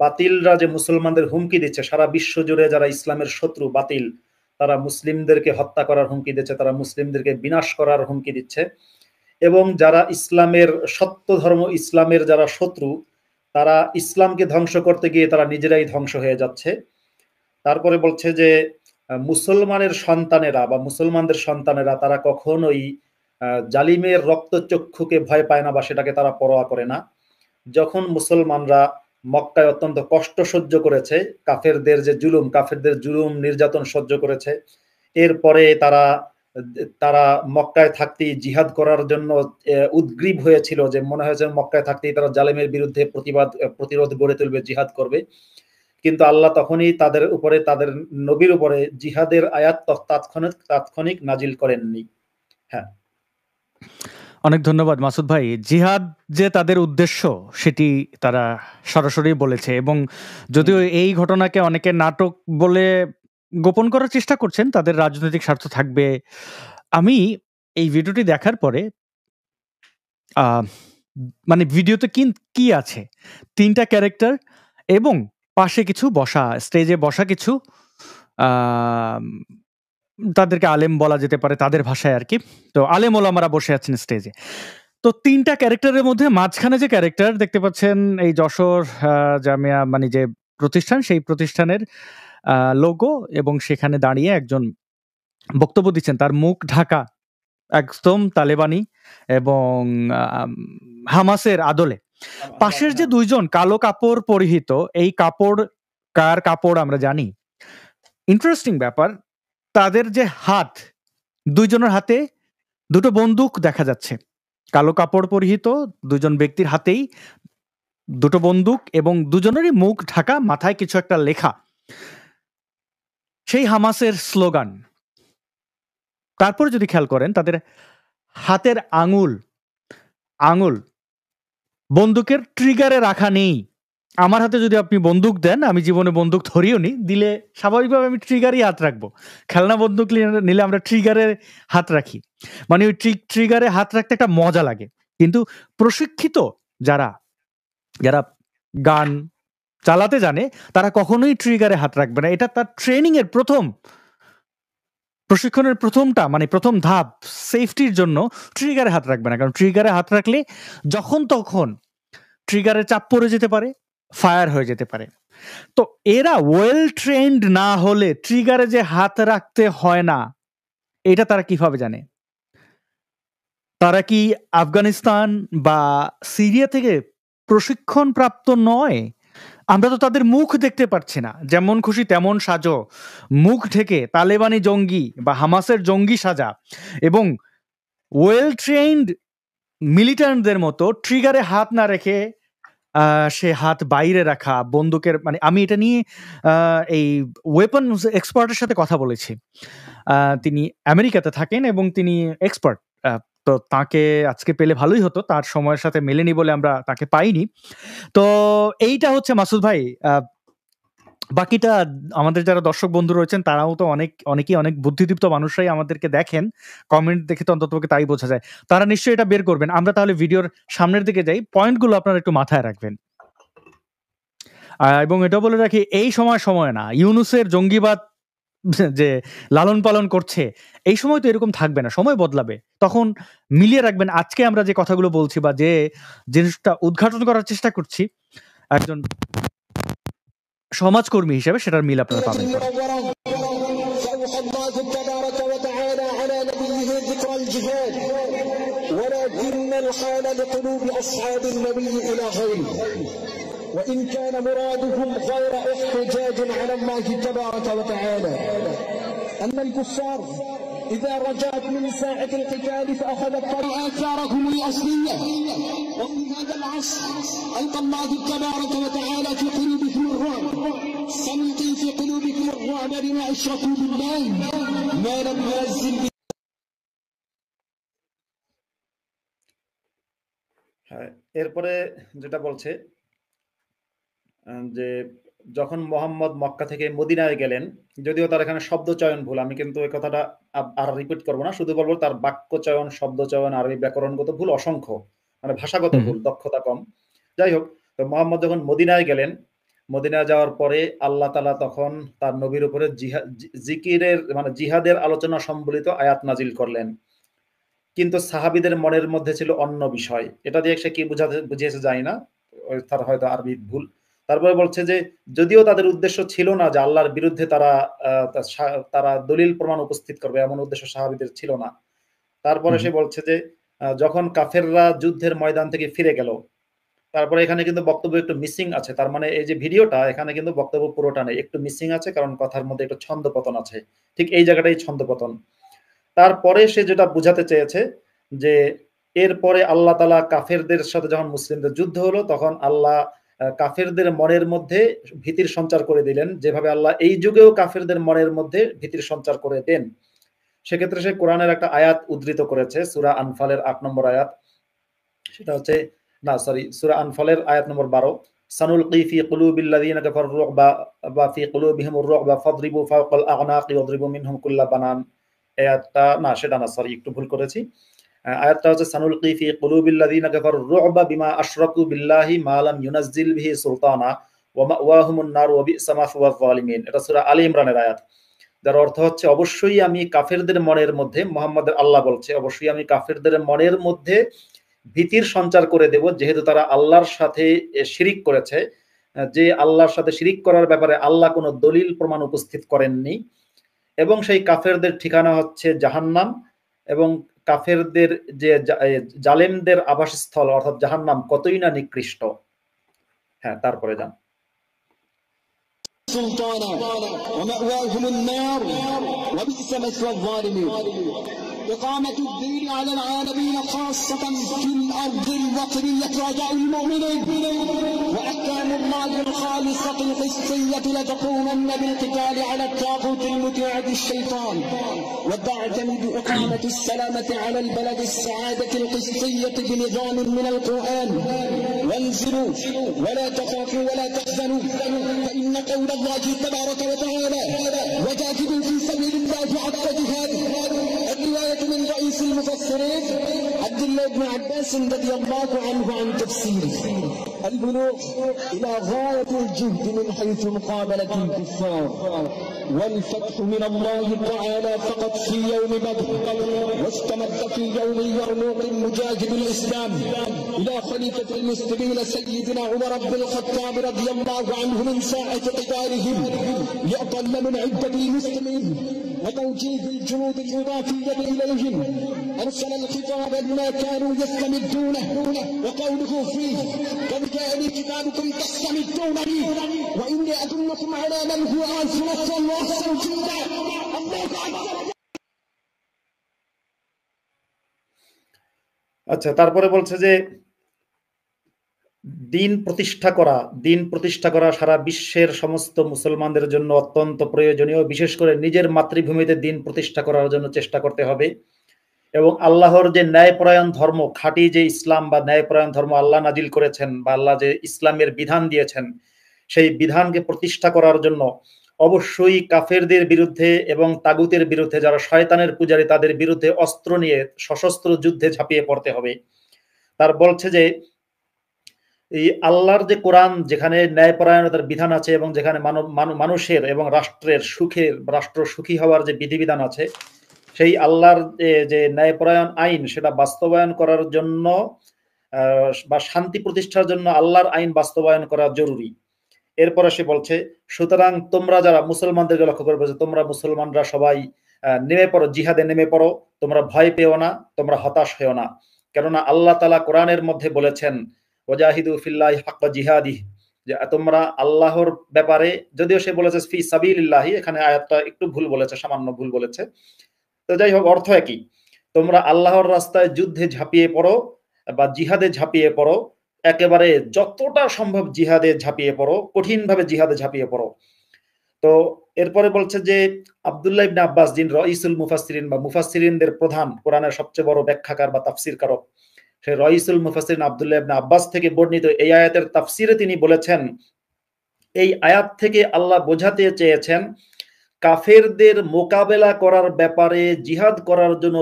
বাতিলরা যে মুসলমানদের হুমকি দিচ্ছে, সারা বিশ্ব জুড়ে যারা ইসলামের শত্রু বাতিল, তারা মুসলিমদেরকে হত্যা করার হুমকি দিচ্ছে, তারা মুসলিমদেরকে বিনাশ করার হুমকি দিচ্ছে এবং যারা ইসলামের সত্য ধর্ম ইসলামের যারা শত্রু, তারা ইসলামকে ধ্বংস করতে গিয়ে তারা নিজেরাই ধ্বংস হয়ে যাচ্ছে। তারপরে বলছে যে মুসলমানের সন্তানেরা বা মুসলমানদের সন্তানেরা তারা কখনোই জালিমের রক্তচক্ষুকে ভয় পায় না বা সেটাকে তারা পরোয়া করে না। যখন মুসলমানরা মক্কায় অত্যন্ত কষ্ট সহ্য করেছে, কাফেরদের জুলুম নির্যাতন সহ্য করেছে, এরপরে তারা মক্কায় থাকতেই জিহাদ করার জন্য উদ্গ্রীব হয়েছিল, যে মনে হয়েছে মক্কায় থাকতেই তারা জালিমের বিরুদ্ধে প্রতিরোধ গড়ে তুলবে, জিহাদ করবে। কিন্তু আল্লাহ তখনই তাদের নবীর উপরে জিহাদের আয়াত তাৎক্ষণিক নাজিল করেননি। হ্যাঁ, অনেক ধন্যবাদ মাসুদ ভাই। জিহাদ যে তাদের উদ্দেশ্য সেটি তারা সরাসরি বলেছে এবং যদিও এই ঘটনাকে অনেকে নাটক বলে গোপন করার চেষ্টা করছেন, তাদের রাজনৈতিক স্বার্থ থাকবে। আমি এই ভিডিওটি দেখার পরে মানে ভিডিওতে কি আছে, 3টা ক্যারেক্টার এবং পাশে কিছু স্টেজে বসা কিছু তাদেরকে আলেম বলা যেতে পারে তাদের ভাষায় আর কি। তো আলেম ওলামারা বসে আছেন স্টেজে। তো 3টা ক্যারেক্টারের মধ্যে মাঝখানে যে ক্যারেক্টার দেখতে পাচ্ছেন, এই যশোর জামিয়া মানে যে প্রতিষ্ঠান, সেই প্রতিষ্ঠানের লোগো, এবং সেখানে দাঁড়িয়ে একজন বক্তব্য দিচ্ছেন, তার মুখ ঢাকা, একদম তালেবানি এবং হামাসের আদলে। পাশের যে 2জন কালো কাপড় পরিহিত, এই কাপড় কার কাপড় আমরা জানি। ইন্টারেস্টিং ব্যাপার, তাদের যে হাত, 2জনের হাতে 2টো বন্দুক দেখা যাচ্ছে। কালো কাপড় পরিহিত 2জন ব্যক্তির হাতেই 2টো বন্দুক এবং 2জনেরই মুখ ঢাকা, মাথায় কিছু একটা লেখা, সেই হামাসের স্লোগান। তারপর যদি খেয়াল করেন, তাদের হাতের আঙুল বন্দুকের ট্রিগারে রাখা নেই। আমার হাতে যদি আপনি বন্দুক দেন, আমি জীবনে বন্দুক ধরিও নি, দিলে স্বাভাবিকভাবে আমি ট্রিগারই হাত রাখবো। খেলনা বন্দুক নিলে আমরা ট্রিগারে হাত রাখি, মানে ওই ট্রিগারে হাত রাখতে একটা মজা লাগে। কিন্তু প্রশিক্ষিত যারা গান চালাতে জানে, তারা কখনোই ট্রিগারে হাত রাখবে না। এটা তার ট্রেনিং এর প্রশিক্ষণের প্রথম ধাপ, সেফটির জন্য ট্রিগারে হাত রাখবে না। কারণ ট্রিগারে হাত রাখলে যখন তখন ট্রিগারে চাপ পড়ে যেতে পারে, ফায়ার হয়ে যেতে পারে। তো এরা ওয়েল ট্রেন্ড না হলে ট্রিগারে যে হাত রাখতে হয় না, এটা তারা কিভাবে জানে? তারা কি আফগানিস্তান বা সিরিয়া থেকে প্রশিক্ষণ প্রাপ্ত নয়? আমরা তো তাদের মুখ দেখতে পাচ্ছি না, যেমন খুশি তেমন সাজো, মুখ ঢেকে তালেবানি জঙ্গি বা হামাসের জঙ্গি সাজা এবং ওয়েল ট্রেন্ড মিলিট্যান্টদের মতো ট্রিগারে হাত না রেখে সে হাত বাইরে রাখা বন্দুকের। মানে আমি এটা নিয়ে এই ওয়েপন এক্সপার্টের সাথে কথা বলেছি। তিনি আমেরিকাতে থাকেন এবং তিনি এক্সপার্ট। তো তাকে আজকে পেলে ভালোই হতো, তার সময়ের সাথে মেলেনি বলে আমরা তাকে পাইনি। তো এইটা হচ্ছে মাসুদ ভাই। বাকিটা আমাদের যারা দর্শক বন্ধু রয়েছেন, তারাও তো অনেকেই অনেক বুদ্ধিদীপ্ত মানুষরাই আমাদেরকে দেখেন, কমেন্ট দেখে তো অন্তত তাই বোঝা যায়। তারা নিশ্চয়ই এটা বের করবেন। আমরা তাহলে ভিডিওর সামনের দিকে যাই, পয়েন্টগুলো আপনারা একটু মাথায় রাখবেন। এবং এটা বলে রাখি, এই সময় না, ইউনুসের জঙ্গিবাদ যে লালন পালন করছে, এই সময় তো এরকম থাকবে না, সময় বদলাবে। তখন মিলিয়ে রাখবেন আজকে আমরা যে কথাগুলো বলছি বা যে জিনিসটা উদ্ঘাটন করার চেষ্টা করছি, একজন সমাজকর্মী হিসেবে সেটার মিল আপনারা পাবেন পরে। فأوحى الله تبارك وتعالى على نبيه ذكر الجهاد ولكن الحال لقلوب أصحاب النبي إلى غيره، وإن كان مرادهم غير احتجاج على الله تبارك وتعالى أن الكفار إذا رجعت من ساعة القتال فأخذت آثارهم الأصلية، وفي هذا العصر ألقى الله تبارك وتعالى في قلوبهم الرعب، سنلقي في قلوبكم الرعب بما أشركوا بالله ما لم ينزل به। এরপরে যেটা বলছে যে যখন মোহাম্মদ মক্কা থেকে মদিনায় গেলেন, যদিও তার এখানে শব্দ চয়ন ভুল, আমি কিন্তু এই কথাটা আর রিপিট করবো না, শুধু বলবো তার বাক্য চয়ন, শব্দ চয়ন, আরবি ব্যাকরণগত ভুল অসংখ্য, মানে ভাষাগত ভুল, দক্ষতা কম। যাই হোক, তো মোহাম্মদ যখন মদিনায় গেলেন, মদিনায় যাওয়ার পরে আল্লাহ তাআলা তখন তার নবীর উপরে জিকিরের মানে জিহাদের আলোচনা সম্বলিত আয়াত নাজিল করলেন। কিন্তু সাহাবীদের মনের মধ্যে ছিল অন্য বিষয়, এটা দিয়ে সে কি বুঝিয়েছে জানি না, তার হয়তো আরবি ভুল। তারপরে বলছে যে যদিও তাদের উদ্দেশ্য ছিল না যে আল্লাহর বিরুদ্ধে তারা দলিল প্রমাণ উপস্থিত করবে, এমন উদ্দেশ্য সাহাবীদের ছিল না। তারপরে সে বলছে যে যখন কাফেররা যুদ্ধের ময়দান থেকে ফিরে গেল, তারপরে এখানে কিন্তু বক্তব্য একটু মিসিং আছে, তার মানে এই যে ভিডিওটা এখানে কিন্তু বক্তব্য পুরোটা নেই, একটু মিসিং আছে, কারণ কথার মধ্যে একটু ছন্দপতন আছে, ঠিক এই জায়গাটাই ছন্দপতন। তারপরে সে যেটা বুঝাতে চেয়েছে যে এরপরে আল্লাহ তাআলা কাফেরদের সাথে যখন মুসলিমদের যুদ্ধ হলো, তখন আল্লাহ কাফেরদের মনের মধ্যে ভীতির সঞ্চার করে দিলেন, যেভাবে আল্লাহ এই যুগেও কাফেরদের মনের মধ্যে ভীতির সঞ্চার করে দেন। সেক্ষেত্রে সে কোরআনের একটা আয়াত উদ্ধৃত করেছে, সূরা আনফালের 8 নম্বর আয়াত, সেটা হচ্ছে সূরা আনফালের আয়াত নম্বর 12, সানুলকি ফি কুলুবিল্লাযিনা কাফারু রুবা বা ফি কুলুবিহিমুর রুবা ফাদরিবু ফাওকাল আ'নাকি ওয়াদরিবু মিনহুম কুল্লা বানান। আয়াতটা না, সেটা না, সরি, একটু ভুল করেছি। আয়াতটা হচ্ছে সানুলকি ফি কুলুবিল্লাযিনা কাফারু রুবা বিমা আশরাকু বিল্লাহি মা লাম ইউনাজ্জিল বিহি সুলতানা ওয়া মাওয়াহুমুন নার ওয়া বি'সা মাসওয়ায যালিমিন। এটা সূরা আলী ইমরানের আয়াত, যার অর্থ হচ্ছে অবশ্যই আমি কাফেরদের মনের মধ্যে, মুহাম্মদের আল্লাহ বলছে, অবশ্যই আমি কাফেরদের মনের মধ্যে ভীতির সঞ্চার করে দেব, যেহেতু তারা আল্লাহর সাথে শিরিক করেছে, যে আল্লাহর সাথে শিরিক করার ব্যাপারে আল্লাহ কোনো দলিল প্রমাণ উপস্থিত করেননি, এবং সেই কাফেরদের ঠিকানা হচ্ছে জাহান্নাম, এবং কাফেরদের যে জালেমদের আবাসস্থল অর্থাৎ জাহান্নাম কতই না নিকৃষ্ট। হ্যাঁ, তারপরে যান। سلطانا ومأواهم النار وبئس مثوى الظالمين. إقامة الدين على العالمين خاصة في الأرض الوطنية رجاء المؤمنين، وأحكام الله الخالصة القسطية لتقومن بالقتال على الطاغوت المطيع الشيطان، وتعتمد إقامة السلامة على البلد السعادة القسطية بنظام من القرآن. وانزلوا ولا تخافوا ولا تحزنوا فإن قول الله تبارك وتعالى وجاهدوا في سبيل الله حق جهاده. الرواية من رئيس المفسرين عبد الله بن عباس رضي الله عنه عن تفسيره: البلوغ إلى غاية الجهد من حيث مقابلة الكفار، والفتح من الله تعالى فقط في يوم بدر، واستمد في يوم اليرموك المجاهد الإسلام إلى خليفة المسلمين سيدنا عمر بن الخطاب رضي الله عنه من ساعة قتالهم لأقل من عدة المسلمين وتوجيه الجنود الإضافية إليهم. أرسل الخطاب لما كانوا يستمدونه، وقوله فيه: قد جاءني كتابكم تستمدونني وإني أدلكم على من هو أنصر وأحسن جندا. الله أكبر. আচ্ছা, তারপরে বলছে যে দিন প্রতিষ্ঠা করা সারা বিশ্বের সমস্ত মুসলমানদের জন্য অত্যন্ত প্রয়োজনীয়, বিশেষ করে নিজের মাতৃভূমিতে দিন প্রতিষ্ঠা করার জন্য চেষ্টা করতে হবে, এবং আল্লাহর যে ন্যায়পরায়ণ ধর্ম, খাঁটি যে ইসলাম বা ন্যায়পরায়ণ ধর্ম আল্লাহ নাজিল করেছেন বা আল্লাহ যে ইসলামের বিধান দিয়েছেন, সেই বিধানকে প্রতিষ্ঠা করার জন্য অবশ্যই কাফেরদের বিরুদ্ধে এবং তাগুতের বিরুদ্ধে, যারা শয়তানের পূজারী, তাদের বিরুদ্ধে অস্ত্র নিয়ে সশস্ত্র যুদ্ধে ঝাঁপিয়ে পড়তে হবে। তার বলছে যে এই আল্লাহর যে কোরআন, যেখানে ন্যায়পরায়ণতার বিধান আছে এবং যেখানে মানুষের এবং রাষ্ট্রের সুখের, রাষ্ট্র সুখী হওয়ার যে বিধিবিধান আছে, সেই আল্লাহর যে ন্যায়পরায়ণ আইন সেটা বাস্তবায়ন করার জন্য বা শান্তি প্রতিষ্ঠার জন্য আল্লাহর আইন বাস্তবায়ন করা জরুরি। এরপরে সে বলছে, সুতরাং তোমরা যারা মুসলমানদেরকে লক্ষ্য করে বলছে, তোমরা মুসলমানরা সবাই নেমে পড়ো, জিহাদে নেমে পড়ো, তোমরা ভয় পেও না, তোমরা হতাশ হয়েও না, কেননা আল্লাহ তাআলা কোরআনের মধ্যে বলেছেন ওয়াজাহিদু ফিল্লাহি হাক্কা জিহাদিহি, যে তোমরা আল্লাহর ব্যাপারে, যদিও সে বলেছে ফি সাবিলিল্লাহি, এখানে আয়াতটা একটু ভুল বলেছে, সামান্য ভুল বলেছে, তো যাই হোক অর্থ একই, তোমরা আল্লাহর রাস্তায় যুদ্ধে ঝাঁপিয়ে পড়ো বা জিহাদে ঝাঁপিয়ে পড়ো, একেবারে যতটা সম্ভব জিহাদে ঝাঁপিয়ে পড়ো, কঠিনভাবে জিহাদে ঝাঁপিয়ে পড়ো। তো এরপরে বলছে যে আব্দুল্লাহ ইবনে আব্বাস, যিনি রাইসুল মুফাসসিরিন বা মুফাসসিরিনদের প্রধান, কোরআনের সবচেয়ে বড় ব্যাখ্যাকার বা তাফসীরকারক, সেই রাইসুল মুফাসসিরিন আব্দুল্লাহ ইবনে আব্বাস থেকে বর্ণিত এই আয়াতের তাফসীরে তিনি বলেছেন, এই আয়াত থেকে আল্লাহ বোঝাতে চেয়েছেন কাফেরদের মোকাবেলা করার ব্যাপারে জিহাদ করার জন্য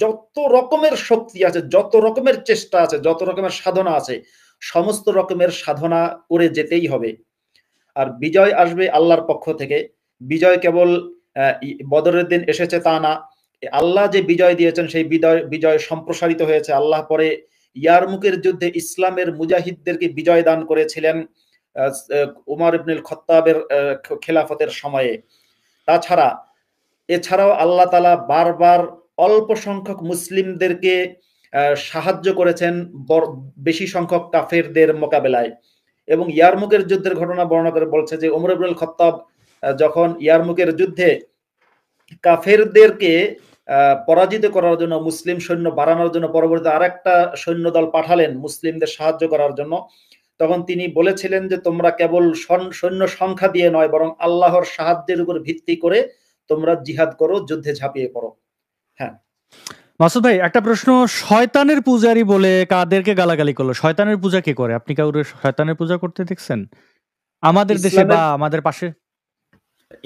যত রকমের শক্তি আছে, যত রকমের চেষ্টা আছে, যত রকমের সাধনা আছে, সমস্ত রকমের সাধনা করে যেতেই হবে। আর বিজয় আসবে আল্লাহর পক্ষ থেকে। বিজয় কেবল বদরের দিন এসেছে তা না, আল্লাহ যে বিজয় দিয়েছেন সেই বিজয় সম্প্রসারিত হয়েছে। আল্লাহ পরে ইয়ারমুকের যুদ্ধে ইসলামের মুজাহিদদেরকে বিজয় দান করেছিলেন উমর ইবনুল খাত্তাবের খেলাফতের সময়ে। এছাড়াও আল্লাহ তাআলা বারবার অল্প সংখ্যক মুসলিমদেরকে সাহায্য করেছেন বেশি সংখ্যক কাফেরদের মোকাবেলায়। এবং ইয়ারমুকের যুদ্ধের ঘটনা বর্ণনা করে বলছে যে উমর ইবনুল খাত্তাব যখন ইয়ারমুকের যুদ্ধে কাফেরদেরকে পরাজিত করার জন্য, মুসলিম সৈন্য বাড়ানোর জন্য পরবর্তীতে আরেকটা সৈন্য দল পাঠালেন মুসলিমদের সাহায্য করার জন্য, তখন তিনি বলেছিলেন যে তোমরা কেবল সৈন্য সংখ্যা দিয়ে নয়, বরং আল্লাহর সাহায্যের উপর ভিত্তি করে তোমরা জিহাদ করো, যুদ্ধে ঝাঁপিয়ে পড়ো। হ্যাঁ মাসুদ ভাই, একটা প্রশ্ন, শয়তানের পূজারি বলে কাদেরকে গালাগালি করলো? শয়তানের পূজা কে করে? আপনি কাউরে শয়তানের পূজা করতে দেখছেন আমাদের দেশে বা আমাদের পাশে?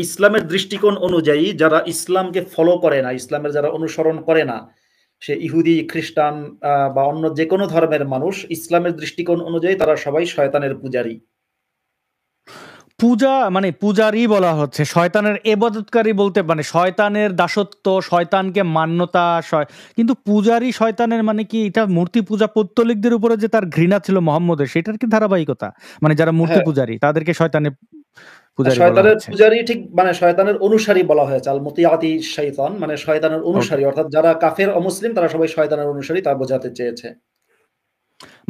ইসলামের দৃষ্টিকোণ অনুযায়ী যারা ইসলামকে ফলো করে না, ইসলামের যারা অনুসরণ করে না, সে ইহুদি, খ্রিস্টান বা অন্য যে কোনো ধর্মের মানুষ, ইসলামের দৃষ্টিকোণ অনুযায়ী তারা সবাই শয়তানের পূজারী। পূজা মানে পূজারী বলা হচ্ছে, শয়তানের ইবাদতকারী বলতে মানে শয়তানের দাসত্ব, শয়তানকে মান্যতা, কিন্তু পূজারী শয়তানের মানে কি এটা মূর্তি পূজা পৌত্তলিকদের উপরে যে তার ঘৃণা ছিল মোহাম্মদের, সেটার কি ধারাবাহিকতা? মানে যারা মূর্তি পূজারী তাদেরকে শয়তানের পূজারী ঠিক মানে শয়তানের অনুসারী বলা হয়েছে, আল মুতিআতি শাইতান, মানে শয়তানের অনুসারী, অর্থাৎ যারা কাফের অমুসলিম তারা সবাই শয়তানের অনুসারী, তা বোঝাতে চেয়েছে।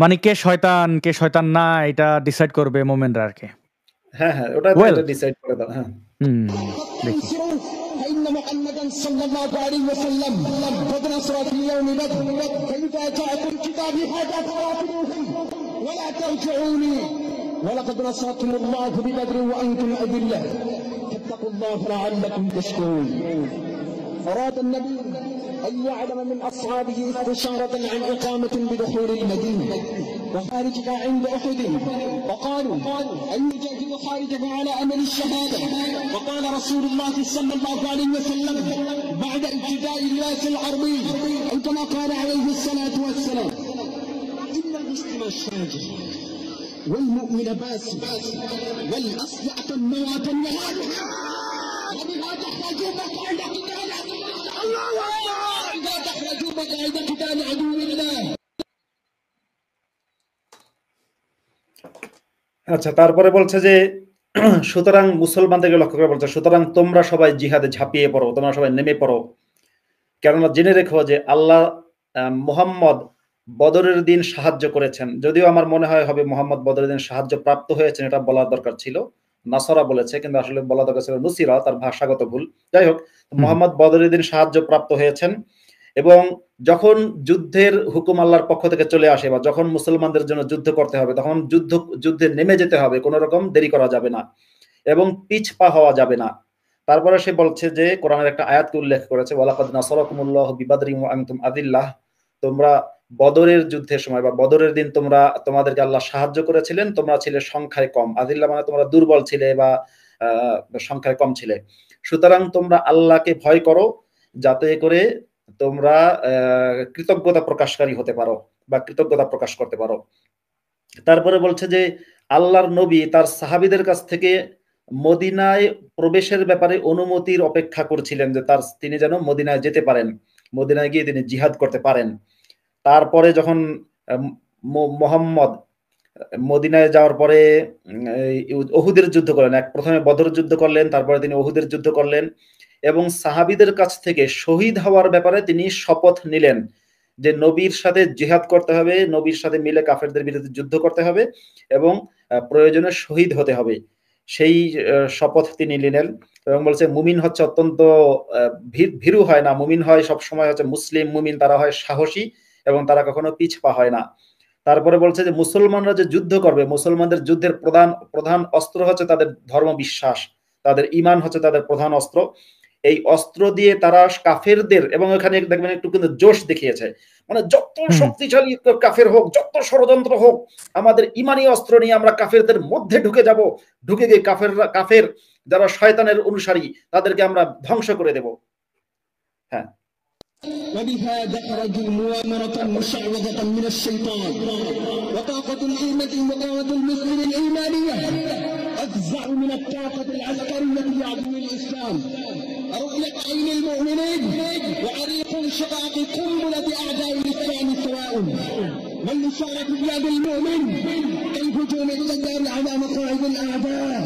মানে কে শয়তান না এটা ডিসাইড করবে মোমেনরা আর কি। হ্যাঁ হ্যাঁ, ওটা ডিসাইড করে দাও। হ্যাঁ দেখি فإن محمدا صلى الله عليه وسلم قد نصر في يوم بدر، فإذا جاءكم كتابي هذا فقاتلوهم ولا ترجعوني، ولقد نصركم الله ببدر وأنتم أذلة فاتقوا الله لعلكم تشكرون. أراد النبي أن يعلم من أصحابه استشارة عن إقامة بدخول المدينة وخارجها عند أحد، وقالوا أن يجاهدوا خارجه على أمل الشهادة. وقال رسول الله صلى الله عليه وسلم بعد ابتداء الياس العربي أو كما قال عليه الصلاة والسلام: إن المسلم الشاجر والمؤمن باسم والأصلع النواة النهار وبها تخرجوا مقعد قتال الله أكبر، إذا تخرجوا مقعد قتال عدو الله. আচ্ছা, তারপরে বলছে যে সুতরাং মুসলমানদেরকে লক্ষ্য করে বলছে, সুতরাং তোমরা সবাই জিহাদে ঝাঁপিয়ে পড়ো, তোমরা সবাই নেমে পড়ো, কেননা জেনে রেখো যে আল্লাহ মুহাম্মদ বদরের দিন সাহায্য করেছেন। যদিও আমার মনে হয় হবে মুহাম্মদ বদরের দিন সাহায্য প্রাপ্ত হয়েছেন, এটা বলার দরকার ছিল, নাসরা বলেছে, কিন্তু আসলে বলা দরকার ছিল নুসিরা, তার ভাষাগত ভুল। যাই হোক, মুহাম্মদ বদরের দিন সাহায্য প্রাপ্ত হয়েছেন, এবং যখন যুদ্ধের হুকুম আল্লাহর পক্ষ থেকে চলে আসে বা যখন মুসলমানদের জন্য যুদ্ধ করতে হবে, তখন যুদ্ধে নেমে যেতে হবে, কোনো রকম দেরি করা যাবে না এবং পিছপা হওয়া যাবে না। তারপরে সে বলছে যে কোরআনের একটা আয়াতকে উল্লেখ করেছে, ওয়ালাকাদ নাসারাকুমুল্লাহু বিবাদরিন ওয়া আনতুম আযিল্লাহ, তোমরা বদরের যুদ্ধের সময় বা বদরের দিন তোমাদেরকে আল্লাহ সাহায্য করেছিলেন, তোমরা ছিলে সংখ্যায় কম। আযিল্লাহ মানে তোমরা দুর্বল ছিলে বা সংখ্যায় কম ছিলে। সুতরাং তোমরা আল্লাহকে ভয় করো, যাতে করে তোমরা কৃতজ্ঞতা প্রকাশকারী হতে পারো বা কৃতজ্ঞতা প্রকাশ করতে পারো। তারপরে বলছে যে আল্লাহর নবী তার সাহাবীদের কাছ থেকে মদিনায় প্রবেশের ব্যাপারে অনুমতির অপেক্ষা করছিলেন, যে তিনি যেন মদিনায় যেতে পারেন, মদিনায় গিয়ে তিনি জিহাদ করতে পারেন। তারপরে যখন মোহাম্মদ মদিনায় যাওয়ার পরে ওহুদের যুদ্ধ করলেন, প্রথমে বদর যুদ্ধ করলেন, তারপরে তিনি ওহুদের যুদ্ধ করলেন, এবং সাহাবীদের কাছ থেকে শহীদ হওয়ার ব্যাপারে তিনি শপথ নিলেন যে নবীর সাথে জিহাদ করতে হবে, নবীর সাথে মিলে কাফেরদের বিরুদ্ধে যুদ্ধ করতে হবে এবং প্রয়োজনে শহীদ হতে হবে। সেই শপথ তিনি নিলেন এবং বলছে মুমিন হচ্ছে অত্যন্ত ভীরু হয় না, মুমিন হয় সব সময় হচ্ছে মুসলিম মুমিন, তারা হয় সাহসী এবং তারা কখনো পিছপা হয় না। তারপরে বলছে যে মুসলমানরা যে যুদ্ধ করবে, মুসলমানদের যুদ্ধের প্রধান অস্ত্র হচ্ছে তাদের ধর্ম বিশ্বাস, তাদের ঈমান হচ্ছে তাদের প্রধান অস্ত্র। এই অস্ত্র দিয়ে তারা কাফেরদের, এবং এখানে দেখবেন একটু কিন্তু জোশ দেখিয়েছে, মানে যত শক্তিশালী কাফের হোক, যত ষড়যন্ত্র হোক, আমাদের ঈমানি অস্ত্র নিয়ে আমরা কাফেরদের মধ্যে ঢুকে যাব, ঢুকে গিয়ে কাফের যারা শয়তানের অনুসারী তাদেরকে আমরা ধ্বংস করে দেব। হ্যাঁ, وبهذا خرجوا مؤامرة مشعوذة من الشيطان، وطاقة الأمة وقوة المسلم الإيمانية أفزع من الطاقة العسكرية لعدو الإسلام. رؤية عين المؤمنين وعريق انشقاق قنبلة أعداء الإسلام سواء، والإشارة بيد المؤمن كالهجوم التجاري على مقاعد الأعداء.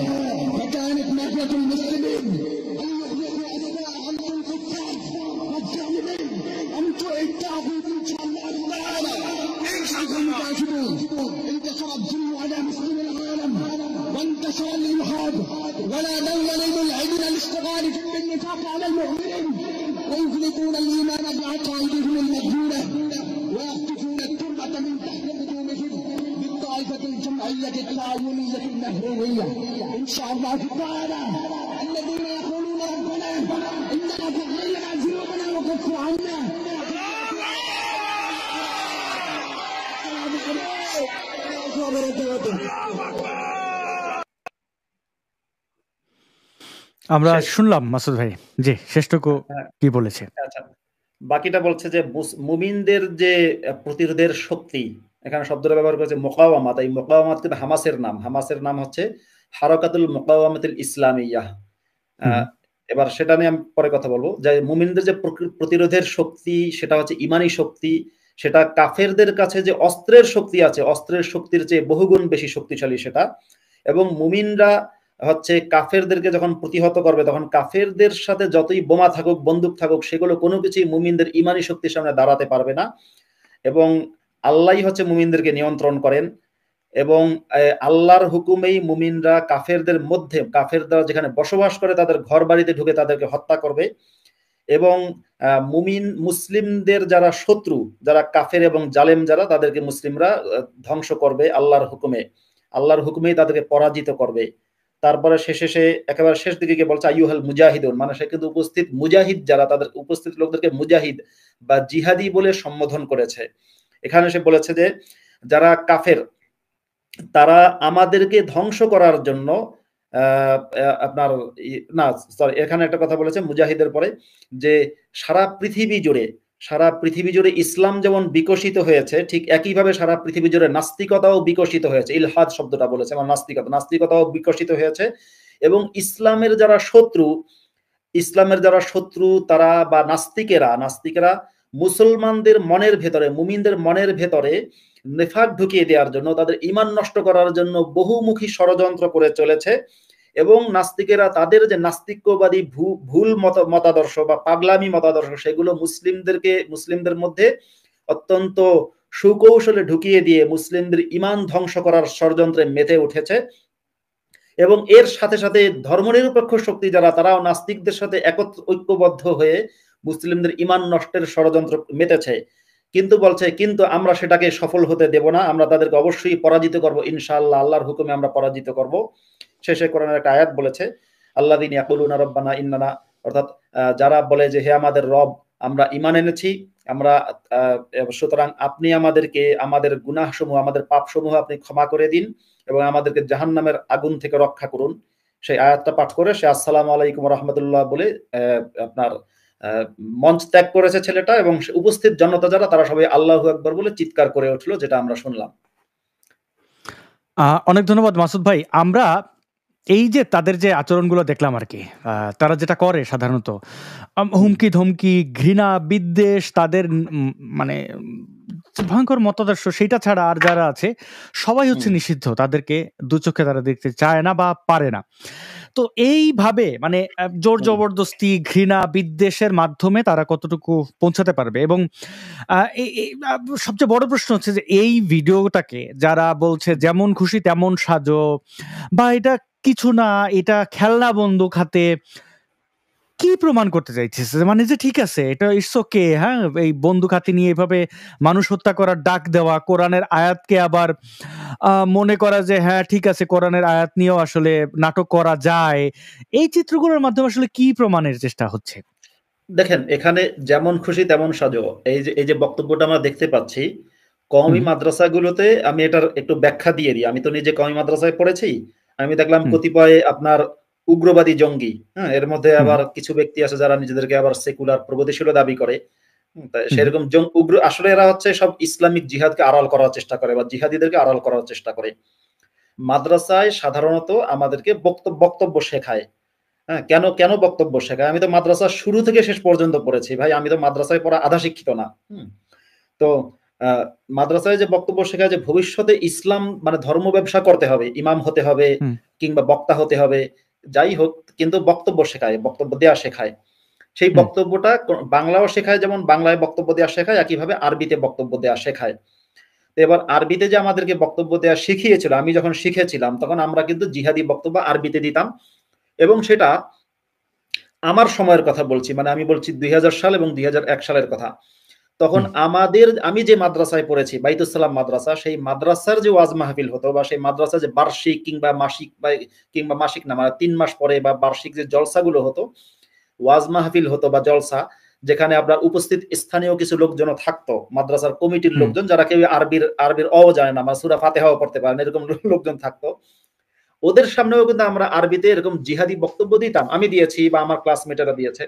فكانت ناحية المسلمين أن يغلقوا أسماءهم في الكفار والظالمين، أن تعدوا إن شاء الله تعالى. أيها المكاتبون، انتصر الظلم على مسلم العالم وانتشر الإلحاد، ولا دول للملحدين الاشتغال بالنفاق على المؤمنين، ويغلقون الإيمان بعقائدهم المجنونة، ويخطفون التربة من تحت قدومهم بالطائفة الجمعية التعاونية المهروية. إن شاء الله تعالى الذين يقولون ربنا إننا تغير ذنوبنا وكف عنا. আমরা শুনলাম মাসুদ ভাই, জি শেষটুকু কি বলেছে। আচ্ছা, বাকিটা বলছে যে মুমিনদের যে প্রতিরোধের শক্তি, এখানে শব্দটা ব্যবহার করেছে মুকাওয়ামাত। এই মুকাওয়ামাত কিন্তু হামাসের নাম হচ্ছে হারাকাতুল মুকাওয়ামাতুল ইসলামিয়াহ। এবার সেটা নিয়ে আমি পরে কথা বলবো। যে মুমিনদের যে প্রতিরোধের শক্তি, সেটা হচ্ছে ইমানি শক্তি, সেটা কাফেরদের কাছে যে অস্ত্রের শক্তি আছে, অস্ত্রের শক্তির চেয়ে বহুগুণ বেশি শক্তিশালী সেটা। এবং মুমিনরা হচ্ছে কাফেরদেরকে যখন প্রতিহত করবে, তখন কাফেরদের সাথে যতই বোমা থাকুক, বন্দুক থাকুক, সেগুলো কোনো কিছুই মুমিনদের ইমানি শক্তির সামনে দাঁড়াতে পারবে না। এবং আল্লাহই হচ্ছে মুমিনদেরকে নিয়ন্ত্রণ করেন, এবং আল্লাহর হুকুমেই মুমিনরা কাফেরদের মধ্যে, কাফেররা যেখানে বসবাস করে তাদের ঘর বাড়িতে ঢুকে তাদেরকে হত্যা করবে। এবং মুসলিমদের যারা শত্রু, যারা কাফের এবং জালেম যারা, তাদেরকে মুসলিমরা ধ্বংস করবে আল্লাহর হুকুমেই তাদেরকে পরাজিত করবে। তারপরে শেষে একেবারে শেষ দিকে গিয়ে বলছে আইয়ুহাল মুজাহিদুন, মানে সে কিন্তু উপস্থিত মুজাহিদ যারা, তাদের উপস্থিত লোকদেরকে মুজাহিদ বা জিহাদি বলে সম্বোধন করেছে। এখানে সে বলেছে যে যারা কাফের তারা আমাদেরকে ধ্বংস করার জন্য এখানে একটা কথা বলেছে মুজাহিদের পরে, যে সারা পৃথিবী জুড়ে ইসলাম যেমন বিকশিত হয়েছে, ঠিক একইভাবে সারা পৃথিবী জুড়ে নাস্তিকতাও বিকশিত হয়েছে। ইলহাদ শব্দটা বলেছে, মানে নাস্তিকতাও বিকশিত হয়েছে। এবং ইসলামের যারা শত্রু তারা বা নাস্তিকেরা মুসলমানদের মনের ভেতরে, মুমিনদের মনের ভেতরে নেফাক ঢুকিয়ে দেওয়ার জন্য, তাদের ঈমান নষ্ট করার জন্য বহুমুখী ষড়যন্ত্র করে চলেছে। এবং নাস্তিকেরা তাদের যে নাস্তিক্যবাদী ভুল মতাদর্শ বা পাগলামি মতাদর্শ, সেগুলো মুসলিমদের মধ্যে অত্যন্ত সুকৌশলে ঢুকিয়ে দিয়ে মুসলিমদের ঈমান ধ্বংস করার ষড়যন্ত্রে মেতে উঠেছে। এবং এর সাথে সাথে ধর্মনিরপেক্ষ শক্তি যারা, তারাও নাস্তিকদের সাথে ঐক্যবদ্ধ হয়ে মুসলিমদের ঈমান নষ্টের ষড়যন্ত্র মেতেছে। কিন্তু বলছে, কিন্তু আমরা সেটাকে সফল হতে দেব না, আমরা তাদেরকে অবশ্যই পরাজিত করব ইনশাআল্লাহ, আল্লাহর হুকুমে আমরা পরাজিত করব। শেষে কোরআনের একটা আয়াত বলেছে, আল্লাযীনা ইয়াকুলুনা রাব্বানা ইন্নানা, অর্থাৎ যারা বলে যে হে আমাদের রব, আমরা ঈমান এনেছি, আমরা সুতরাং আপনি আমাদেরকে আমাদের গুনাহসমূহ, আমাদের পাপসমূহ আপনি ক্ষমা করে দিন এবং আমাদেরকে জাহান্নামের আগুন থেকে রক্ষা করুন। সেই আয়াতটা পাঠ করে সে আসসালামু আলাইকুম ওয়া রাহমাতুল্লাহ বলে আপনার মঞ্চ ত্যাগ করেছে ছেলেটা, এবং উপস্থিত জনতা যারা, তারা সবাই আল্লাহু আকবার বলে চিৎকার করে উঠলো, যেটা আমরা শুনলাম। অনেক ধন্যবাদ মাসুদ ভাই। আমরা এই যে তাদের যে আচরণগুলো দেখলাম আর কি, তারা যেটা করে সাধারণত হুমকি ধমকি, ঘৃণা, বিদ্বেষ, তাদের মানে ভয়ঙ্কর মতাদর্শ, সেটা ছাড়া আর যারা আছে সবাই হচ্ছে নিষিদ্ধ। তাদেরকে দু চোখে তারা দেখতে চায় না বা পারে না। তো এইভাবে মানে জোর জবরদস্তি, ঘৃণা, বিদ্বেষের মাধ্যমে তারা কতটুকু পৌঁছাতে পারবে? এবং সবচেয়ে বড় প্রশ্ন হচ্ছে যে এই ভিডিওটাকে যারা বলছে যেমন খুশি তেমন সাজো, বা এটা কিছু না, এটা খেলনা বন্দুক হাতে, কি প্রমাণ করতে চাইছে? মানে যে ঠিক আছে, এটা ইটস ওকে, হ্যাঁ, এই বন্দুক হাতে নিয়ে এভাবে মানুষ হত্যা করার ডাক দেওয়া, কোরআনের আয়াতকে আবার মনে করা যে হ্যাঁ ঠিক আছে, কোরআনের আয়াত নিয়েও আসলে নাটক করা যায়, এই চিত্রগুলোর মাধ্যমে আসলে কি প্রমাণের চেষ্টা হচ্ছে? দেখেন, এখানে যেমন খুশি তেমন সাজো, এই যে বক্তব্যটা আমরা দেখতে পাচ্ছি কওমি মাদ্রাসাগুলোতে। আমি এটার একটু ব্যাখ্যা দিয়ে দিই। আমি তো নিজে কওমি মাদ্রাসায় পড়েছি। আমি দেখলাম কতিপয় আপনার উগ্রবাদী জঙ্গি, হ্যাঁ, এর মধ্যে আবার কিছু ব্যক্তি আছে যারা নিজেদেরকে আবার সেকুলার প্রগতিশীল দাবি করে। সেরকম উগ্র, আসলে এরা হচ্ছে সব ইসলামিক জিহাদকে আড়াল করার চেষ্টা করে বা জিহাদিদেরকে আড়াল করার চেষ্টা করে। মাদ্রাসায় সাধারণত আমাদেরকে বক্তব্য শেখায়। হ্যাঁ, কেন বক্তব্য শেখায়? আমি তো মাদ্রাসা শুরু থেকে শেষ পর্যন্ত পড়েছি ভাই, আমি তো মাদ্রাসায় পড়া আধা শিক্ষিত না। তো মাদ্রাসায় যে বক্তব্য শেখায় যে ভবিষ্যতে ইসলাম মানে ধর্ম ব্যবসা করতে হবে, ইমাম হতে হবে কিংবা বক্তা হতে হবে, যাই হোক, কিন্তু বক্তব্য শেখায়, বক্তব্য দেওয়া শেখায়। সেই বক্তব্যটা বাংলাও শেখায়, যেমন বাংলায় বক্তব্য দেওয়া শেখায়, একইভাবে আরবিতে বক্তব্য দেওয়া শেখায়। এবার আরবিতে যে আমাদেরকে বক্তব্য দেওয়া শিখিয়েছিল, আমি যখন শিখেছিলাম তখন আমরা কিন্তু জিহাদি বক্তব্য আরবিতে দিতাম। এবং সেটা আমার সময়ের কথা বলছি, মানে আমি বলছি 2000 সাল এবং 2001 সালের কথা। তখন আমি যে মাদ্রাসায় পড়েছি, বাইতুস সালাম মাদ্রাসা, সেই মাদ্রাসার যে ওয়াজ মাহফিল হতো বা সেই মাদ্রাসা যে বার্ষিক কিংবা মাসিক না, মানে 3 মাস পরে বা বার্ষিক যে জলসাগুলো হতো, ওয়াজ মাহফিল হতো বা জলসা, যেখানে আপনার উপস্থিত স্থানীয় কিছু লোকজন থাকতো, মাদ্রাসার কমিটির লোকজন, যারা কেউ আরবির জানে না, মানে সূরা ফাতিহাও পড়তে পারে না, এরকম লোকজন থাকতো। ওদের সামনেও কিন্তু আমরা আরবিতে এরকম জিহাদি বক্তব্য দিতাম। আমি দিয়েছি বা আমার ক্লাসমেটেরা দিয়েছে।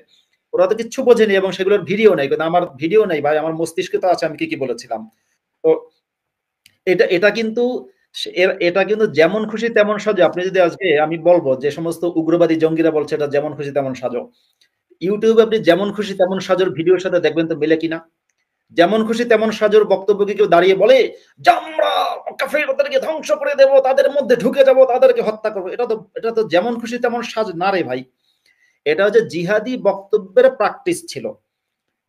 ওরা তো কিচ্ছু বোঝেনি এবং সেগুলোর ভিডিও নেই, কিন্তু আমার ভিডিও নেই ভাই, আমার মস্তিষ্কে তো আছে আমি কি বলেছিলাম। তো এটা কিন্তু যেমন খুশি তেমন সাজো। আপনি যদি আজকে, আমি বলবো যে সমস্ত উগ্রবাদী জঙ্গিরা বলছে এটা যেমন খুশি তেমন সাজো, ইউটিউবে আপনি যেমন খুশি তেমন সাজোর ভিডিওর সাথে দেখবেন তো মিলে কিনা। যেমন খুশি তেমন সাজোর বক্তব্যকে কেউ দাঁড়িয়ে বলে যে আমরা কাফেরদেরকে ধ্বংস করে দেব, তাদের মধ্যে ঢুকে যাব, তাদেরকে হত্যা করবো, এটা তো যেমন খুশি তেমন সাজ না রে ভাই। এটা হচ্ছে জিহাদি বক্তব্যের প্র্যাকটিস ছিল।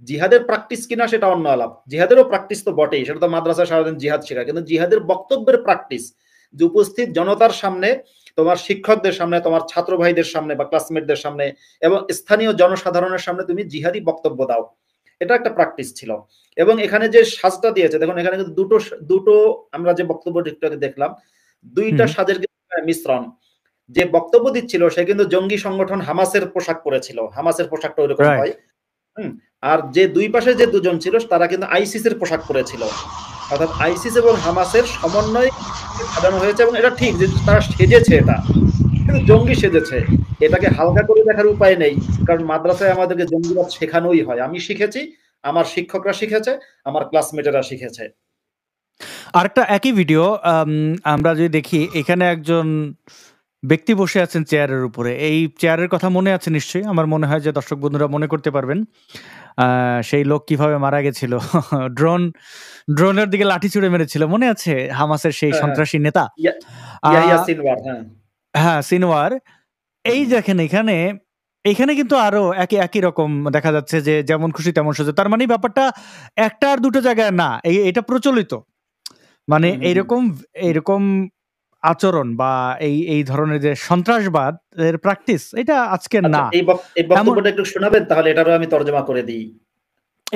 জিহাদের প্র্যাকটিস কিনা সেটা অন্য আলাপ, জিহাদেরও প্র্যাকটিস তো বটেই, সেটা তো মাদ্রাসা সারাদিন জিহাদ শেখায়, কিন্তু জিহাদের বক্তব্যের প্র্যাকটিস যে উপস্থিত জনতার সামনে, তোমার শিক্ষকদের সামনে, তোমার ছাত্র ভাইদের সামনে বা ক্লাসমেটদের সামনে এবং স্থানীয় জনসাধারণের সামনে তুমি জিহাদি বক্তব্য দাও, এটা একটা প্র্যাকটিস ছিল। এবং এখানে যে সাজটা দিয়েছে দেখুন, এখানে কিন্তু দুটো আমরা যে বক্তব্য দেখলাম, দুইটা সাজের মিশ্রণ। যে বক্তব্য দিচ্ছিল সে কিন্তু জঙ্গি সংগঠন হামাসের পোশাক পরেছিল, হামাসের পোশাকটা ওইরকম হয়। আর যে দুই পাশে যে দুজন ছিল তারা কিন্তু আইসিসের পোশাক পরেছিল, অর্থাৎ আইসিস এবং হামাসের সমন্বয়ে সাজানো হয়েছে। এবং এটা ঠিক যে তারা সেজেছে, এটা কিন্তু জঙ্গি সেজেছে, এটাকে হালকা করে দেখার উপায় নেই, কারণ মাদ্রাসায় আমাদেরকে জঙ্গিবাদ শেখানোই হয়। আমি শিখেছি, আমার শিক্ষকরা শিখেছে, আমার ক্লাসমেটেরা শিখেছে। আরেকটা একই ভিডিও আমরা যদি দেখি, এখানে একজন ব্যক্তি বসে আছেন চেয়ারের উপরে। এই চেয়ারের কথা মনে আছে নিশ্চয়ই, আমার মনে হয় যে দর্শক বন্ধুরা মনে করতে পারবেন সেই লোক কিভাবে মারা গেছিল। ড্রোনের দিকে লাঠি ছুড়ে মেরেছিল, মনে আছে? হামাসের সেই সন্ত্রাসী নেতা হ্যাঁ, সিনওয়ার। এই দেখেন এখানে কিন্তু আরো একই রকম দেখা যাচ্ছে যে যেমন খুশি তেমন সাজো। তার মানে ব্যাপারটা একটা আর দুটো জায়গায় না, এটা প্রচলিত। মানে এইরকম আচরণ বা এই ধরনের যে সন্ত্রাসবাদ এর প্র্যাকটিস, এটা আজকে না। এই বক্তব্যটা একটু শোনাবেন তাহলে, এটারও আমি তরজমা করে দিই।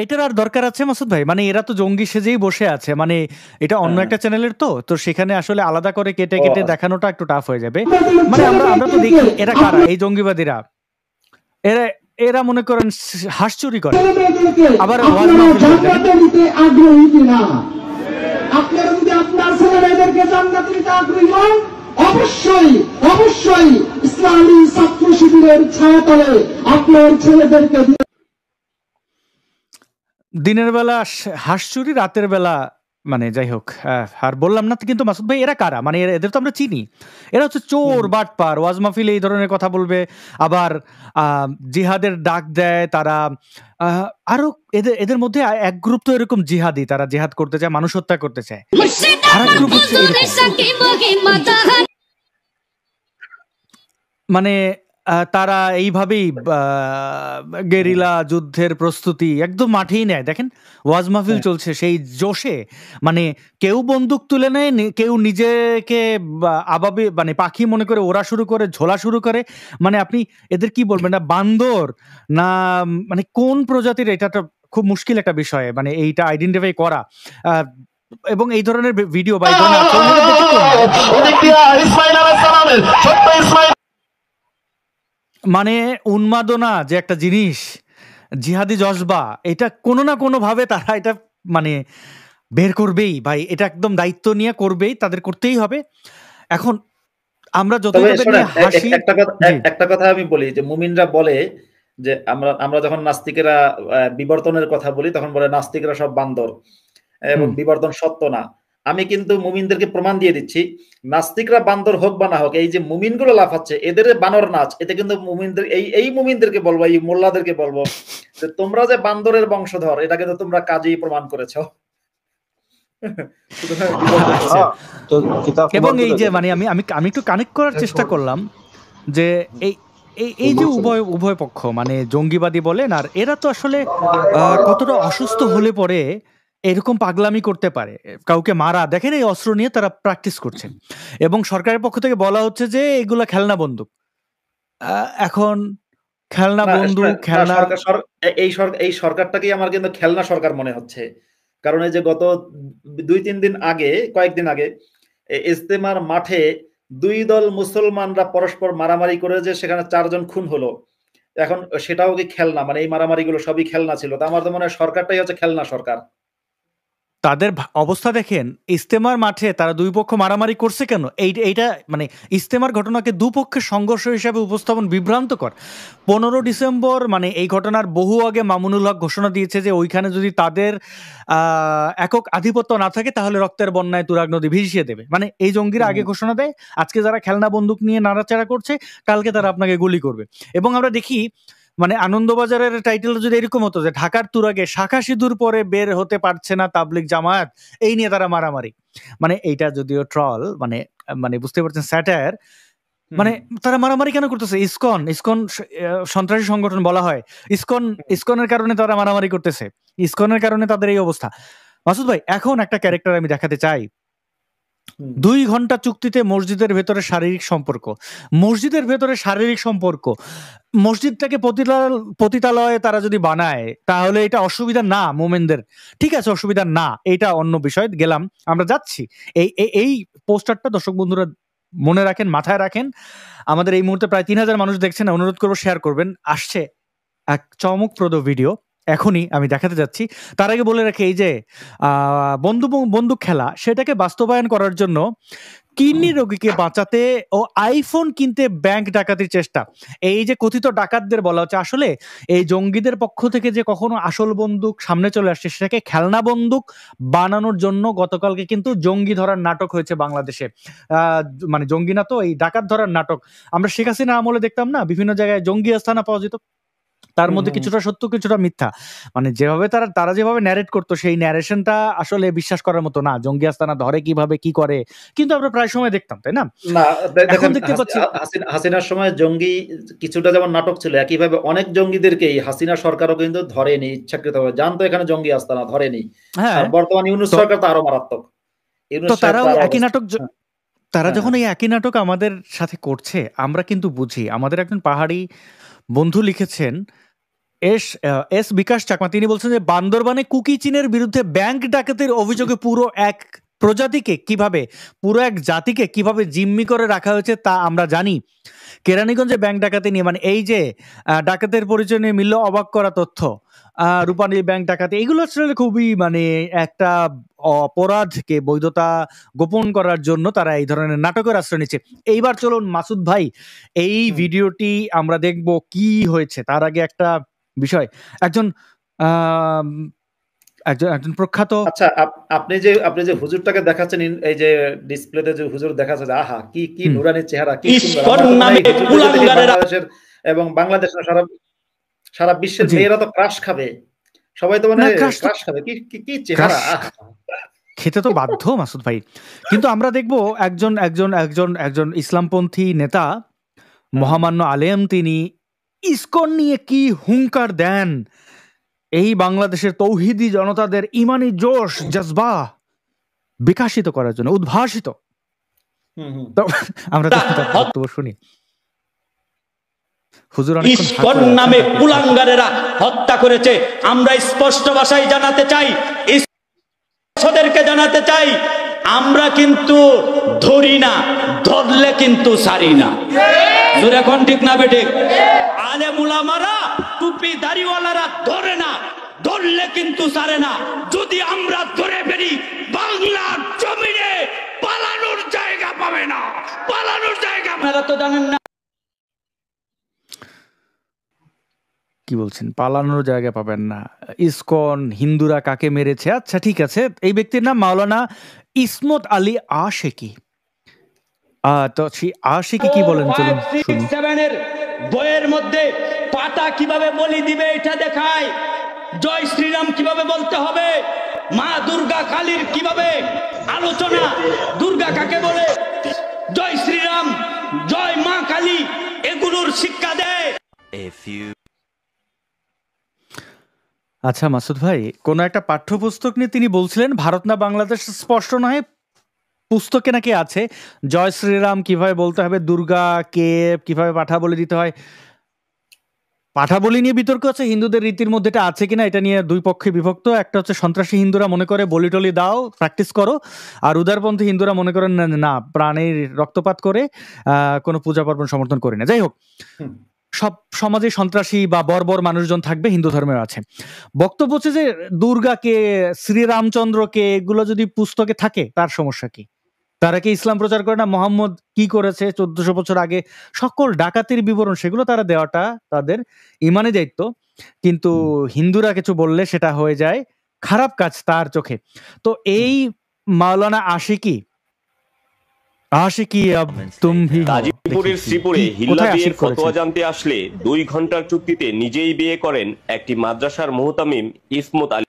এটার আর দরকার আছে মাসুদ ভাই? মানে এরা তো জঙ্গি সেজেই বসে আছে, মানে এটা অন্য একটা চ্যানেলের তো সেখানে আসলে আলাদা করে কেটে দেখানোটা একটু টাফ হয়ে যাবে। মানে আমরা তো দেখি এরা কারা, এই জঙ্গিবাদীরা, এরা মনে করেন হাঁস চুরি করে, আবার আপনারা যদি আপনার ছেলেমেয়েদেরকে জান্নাতে দিতে আগ্রহী হন, অবশ্যই ইসলামী ছাত্র শিবিরের ছায়াতলে আপনার ছেলেদেরকে দিনের বেলা হাঁস চুরি, রাতের বেলা মানে যাই হোক, আর বললাম না কিন্তু মাসুদ ভাই এরা কারা, মানে এদের তো আমরা চিনি, এরা হচ্ছে চোর বাটপার, ওয়াজ মাহফিলে এই ধরনের কথা বলবে, আবার জিহাদের ডাক দেয় তারা। আরো এদের মধ্যে এক গ্রুপ তো এরকম জিহাদি, তারা জিহাদ করতে চায়, মানুষ হত্যা করতে চায়। আর এক গ্রুপ হচ্ছে মানে তারা এইভাবেই গেরিলা যুদ্ধের প্রস্তুতি একদম মাঠেই নেয়। দেখেন ওয়াজ মাহফিল চলছে সেই জোশে, মানে কেউ বন্দুক তুলে নেয়, কেউ নিজেকে আবাবে মানে পাখি মনে করে ওরা শুরু করে, ঝোলা শুরু করে। মানে আপনি এদের কি বলবেন, না বান্দর না মানে কোন প্রজাতির, এটা তো খুব মুশকিল একটা বিষয়, মানে এইটা আইডেন্টিফাই করা। এবং এই ধরনের ভিডিও বা এই ধরনের মানে উন্মাদনা যে একটা জিনিস, জিহাদি জজবা, এটা কোনো না কোনো ভাবে তারা এটা মানে বের করবেই ভাই, এটা একদম দায়িত্ব নিয়ে করবেই, তাদের করতেই হবে। এখন আমরা যত একটা কথা আমি বলি যে মুমিনরা বলে যে আমরা যখন নাস্তিকেরা বিবর্তনের কথা বলি তখন বলে নাস্তিকরা সব বান্দর এবং বিবর্তন সত্য না। আমি কিন্তু মুমিনদেরকে প্রমাণ দিয়ে দিচ্ছি, নাস্তিকরা বান্দর হোক বা না হোক, এই যে মুমিনগুলো লাফাচ্ছে এদের বানর নাচ, এতে কিন্তু মুমিনদের এই মুমিনদেরকে বলবো, এই মোল্লাদেরকে বলবো যে তোমরা যে বান্দরের বংশধর, এটা কিন্তু তোমরা কাজেই প্রমাণ করেছো। এবং এই যে মানে আমি একটু কানেক্ট করার চেষ্টা করলাম যে এই যে উভয় পক্ষ মানে জঙ্গিবাদী বলেন, আর এরা তো আসলে কতটা অসুস্থ হলে পরে এরকম পাগলামি করতে পারে, কাউকে মারা। দেখেন এই অস্ত্র নিয়ে তারা প্র্যাকটিস করছে, এবং সরকারের পক্ষ থেকে বলা হচ্ছে যে এগুলা খেলনা বন্দুক। এখন খেলনা বন্দুক, খেলনা, এই সরকারটাকেই আমার কিন্তু খেলনা সরকার মনে হচ্ছে। কারণ এই যে গত 2-3 দিন আগে, কয়েকদিন আগে ইজতেমার মাঠে 2 দল মুসলমানরা পরস্পর মারামারি করে যে সেখানে 4 জন খুন হলো, এখন সেটাও কি খেলনা? মানে এই মারামারিগুলো সবই খেলনা ছিল। তা আমার তো মনে হয় সরকারটাই হচ্ছে খেলনা সরকার। তাদের অবস্থা দেখেন, ইজতেমার মাঠে তারা দুই পক্ষ মারামারি করছে কেন? এইটা মানে ইজতেমার ঘটনাকে দুপক্ষের সংঘর্ষ হিসেবে উপস্থাপন বিভ্রান্তকর। 15 ডিসেম্বর মানে এই ঘটনার বহু আগে মামুনুল হক ঘোষণা দিয়েছে যে ওইখানে যদি তাদের একক আধিপত্য না থাকে তাহলে রক্তের বন্যায় তুরাগ নদী ভিজিয়ে দেবে। মানে এই জঙ্গিরা আগে ঘোষণা দেয়, আজকে যারা খেলনা বন্দুক নিয়ে নাড়াচাড়া করছে, কালকে তারা আপনাকে গুলি করবে। এবং আমরা দেখি মানে আনন্দবাজারের টাইটেল যদি এরকম হতো যে ঢাকার তুরাগে শাখা সিঁদুর পরে বের হতে পারছে না তাবলিগ জামায়াত, এই নিয়ে তারা মারামারি। মানে এইটা যদিও ট্রল, মানে মানে বুঝতে পারছেন স্যাটায়ার। মানে তারা মারামারি কেন করতেছে? ইসকন সন্ত্রাসী সংগঠন বলা হয়, ইসকনের কারণে তারা মারামারি করতেছে, ইসকনের কারণে তাদের এই অবস্থা। মাসুদ ভাই, এখন একটা ক্যারেক্টার আমি দেখাতে চাই। 2 ঘন্টা চুক্তিতে মসজিদের ভেতরে শারীরিক সম্পর্ক, মসজিদের ভেতরে শারীরিক সম্পর্ক, মসজিদটাকে পতিতালয়ে তারা যদি বানায় তাহলে এটা অসুবিধা না মোমেনদের, ঠিক আছে অসুবিধা না, এটা অন্য বিষয়, গেলাম আমরা যাচ্ছি। এই পোস্টারটা দর্শক বন্ধুরা মনে রাখেন, মাথায় রাখেন। আমাদের এই মুহূর্তে প্রায় 3000 মানুষ দেখছেন, অনুরোধ করবো শেয়ার করবেন। আসছে এক চমকপ্রদ ভিডিও, এখনই আমি দেখাতে যাচ্ছি। তার আগে বলে রাখি, এই যে বন্দুক খেলা, সেটাকে বাস্তবায়ন করার জন্য কিডনি রোগীকে বাঁচাতে ও আইফোন কিনতে ব্যাংক ডাকাতির চেষ্টা, এই যে কথিত ডাকাতদের বলা হচ্ছে, আসলে এই জঙ্গিদের পক্ষ থেকে যে কখনো আসল বন্দুক সামনে চলে আসছে সেটাকে খেলনা বন্দুক বানানোর জন্য গতকালকে কিন্তু জঙ্গি ধরার নাটক হয়েছে বাংলাদেশে। মানে জঙ্গি না তো, এই ডাকাত ধরার নাটক। আমরা শেখ হাসিনা আমলে দেখতাম না, বিভিন্ন জায়গায় জঙ্গি আস্তানা পাওয়া যেত, তার মধ্যে কিছুটা সত্য কিছুটা মিথ্যা, মানে যেভাবে তারা যেভাবে ন্যারেট করতো সেই ন্যারেশনটা আসলে বিশ্বাস করার মতো না। জঙ্গি আস্তানা ধরে কিভাবে কি করে, কিন্তু আমরা প্রায় সময় দেখতাম, তাই না? এখন দেখতে পাচ্ছি হাসিনার সময় জঙ্গি কিছুটা যেমন নাটক ছিল, একইভাবে অনেক জঙ্গিদেরকেই হাসিনা সরকারও কিন্তু ধরেনি ইচ্ছাকৃতভাবে, জানতো এখানে জঙ্গি আস্তানা, ধরেনি। হ্যাঁ, বর্তমান ইউনূস সরকার তো আরো মারাত্মক। তো তারাও একই নাটক, তারা যখন এই একই নাটক আমাদের সাথে করছে আমরা কিন্তু বুঝি। আমাদের একজন পাহাড়ি বন্ধু লিখেছেন, এস বিকাশ চাকমা, তিনি বলছেন যে বান্দরবানে কুকি চীনের বিরুদ্ধে ব্যাংক ডাকাতির অভিযোগে পুরো এক প্রজাতিকে কিভাবে, পুরো এক জাতিকে কিভাবে জিম্মি করে রাখা হয়েছে তা আমরা জানি। কেরানীগঞ্জে ব্যাংক ডাকাতি নিয়ে, মানে এই যে ডাকাতের পরিচয় নিয়ে মিলল অবাক করা তথ্য, রূপালী ব্যাংক ডাকাতি, এগুলো আসলে খুবই মানে একটা অপরাধকে বৈধতা গোপন করার জন্য তারা এই ধরনের নাটকের আশ্রয় নিচ্ছে। এইবার চলুন মাসুদ ভাই, এই ভিডিওটি আমরা দেখব কি হয়েছে। তার আগে একটা বিষয়, একজন প্রখ্যাত। আচ্ছা, আপনি যে হুজুরটাকে দেখাচ্ছেন, এই যে ডিসপ্লেতে যে হুজুর দেখা যাচ্ছে, আহা কি কি নুরানি চেহারা, কি সুন্দর! ইসকন আমরা তো নামে এই হুজুরকে দেখে কুলাঙ্গারেরা বাংলাদেশের এবং বাংলাদেশ না, সারা বিশ্বের জি মেয়েরা তো ক্রাশ খাবে, সবাই তো মানে না, ক্রাশ তো ক্রাশ খাবে। কি কি কি চেহারা! ক্রাশ আহা! খেতে তো বাধ্য মাসুদ ভাই। কিন্তু আমরা দেখব একজন একজন একজন একজন ইসলামপন্থী নেতা মহামান্য আলেম, তিনি ইসকন নিয়ে কি হুঙ্কার দেন এই বাংলাদেশের তৌহিদি জনতাদের ইমানি জোশ জজবা বিকাশিত করার জন্য, উদ্ভাসিত। তো আমরা দেখুন তার বক্তব্য শুনি। হুজুর অনেকক্ষণ হাত ইসকন নাড়াচ্ছেন, নামে তারপর কুলাঙ্গারেরা হত্যা করেছে। আমরা স্পষ্ট ভাষায় জানাতে চাই, ওদেরকে জানাতে চাই, আমরা কিন্তু ধরি না, ধরলে কিন্তু ছাড়ি না। জোরে কোন ঠিক না বেঠিক? আলেম উলামারা, টুপি দাড়িওয়ালারা ধরে না, ধরলে কিন্তু ছাড়ে না। যদি আমরা ধরে ফেলি, বাংলার জমিনে পালানোর জায়গা পাবে না, পালানোর জায়গা। আপনারা তো জানেন না কি বলছেন, পালানোর জায়গা পাবেন না? ইসকন হিন্দুরা কাকে মেরেছে? আচ্ছা ঠিক আছে, এই ব্যক্তির নাম মাওলানা ইসমত আলী আশিকি। তো সেই আশিকি কি বলেন চলুন শুনি। 567 এর বইয়ের মধ্যে পাটা কিভাবে বলি দিবে এটা দেখায়, জয় শ্রীরাম কিভাবে বলতে হবে, মা দুর্গা কালীর কিভাবে আলোচনা, দুর্গা কাকে বলে, জয় শ্রীরাম, জয় মা কালী, এগুলোর শিক্ষা দেয়। আচ্ছা মাসুদ ভাই, কোন একটা পাঠ্যপুস্তক নিয়ে তিনি বলছিলেন ভারত না বাংলাদেশ স্পষ্ট নয়, পুস্তকে নাকি আছে জয় শ্রীরাম কিভাবে বলতে হবে, দুর্গা কে কিভাবে পাঠা বলে দিতে হয়। পাঠা বলি নিয়ে বিতর্ক আছে, হিন্দুদের রীতির মধ্যে এটা আছে কিনা এটা নিয়ে দুই পক্ষে বিভক্ত। একটা হচ্ছে সন্ত্রাসী হিন্দুরা মনে করে বলি টলি দাও, প্র্যাকটিস করো, আর উদারপন্থী হিন্দুরা মনে করেন না, প্রাণের রক্তপাত করে কোনো পূজা পার্বণ সমর্থন করি না। যাই হোক, সব সমাজে সন্ত্রাসী বা বর্বর মানুষজন থাকবে, হিন্দু ধর্মের আছে। বক্তব্য হচ্ছে যে দুর্গাকে, শ্রীরামচন্দ্রকে, এগুলো যদি পুস্তকে থাকে তার সমস্যা কি? তারা কি ইসলাম প্রচার করে না? মোহাম্মদ কি করেছে 1400 বছর আগে, সকল ডাকাতির বিবরণ, সেগুলো তারা দেওয়াটা তাদের ইমানি দায়িত্ব। কিন্তু হিন্দুরা কিছু বললে সেটা হয়ে যায় খারাপ কাজ তার চোখে। তো এই মাওলানা আশিকি আব তুম ভি হো, গাজীপুরের শ্রীপুরে হিল্লা বিয়ের ফতোয়া জানতে আসলে 2 ঘন্টার চুক্তিতে নিজেই বিয়ে করেন একটি মাদ্রাসার মুহতামিম ইসমত আলী।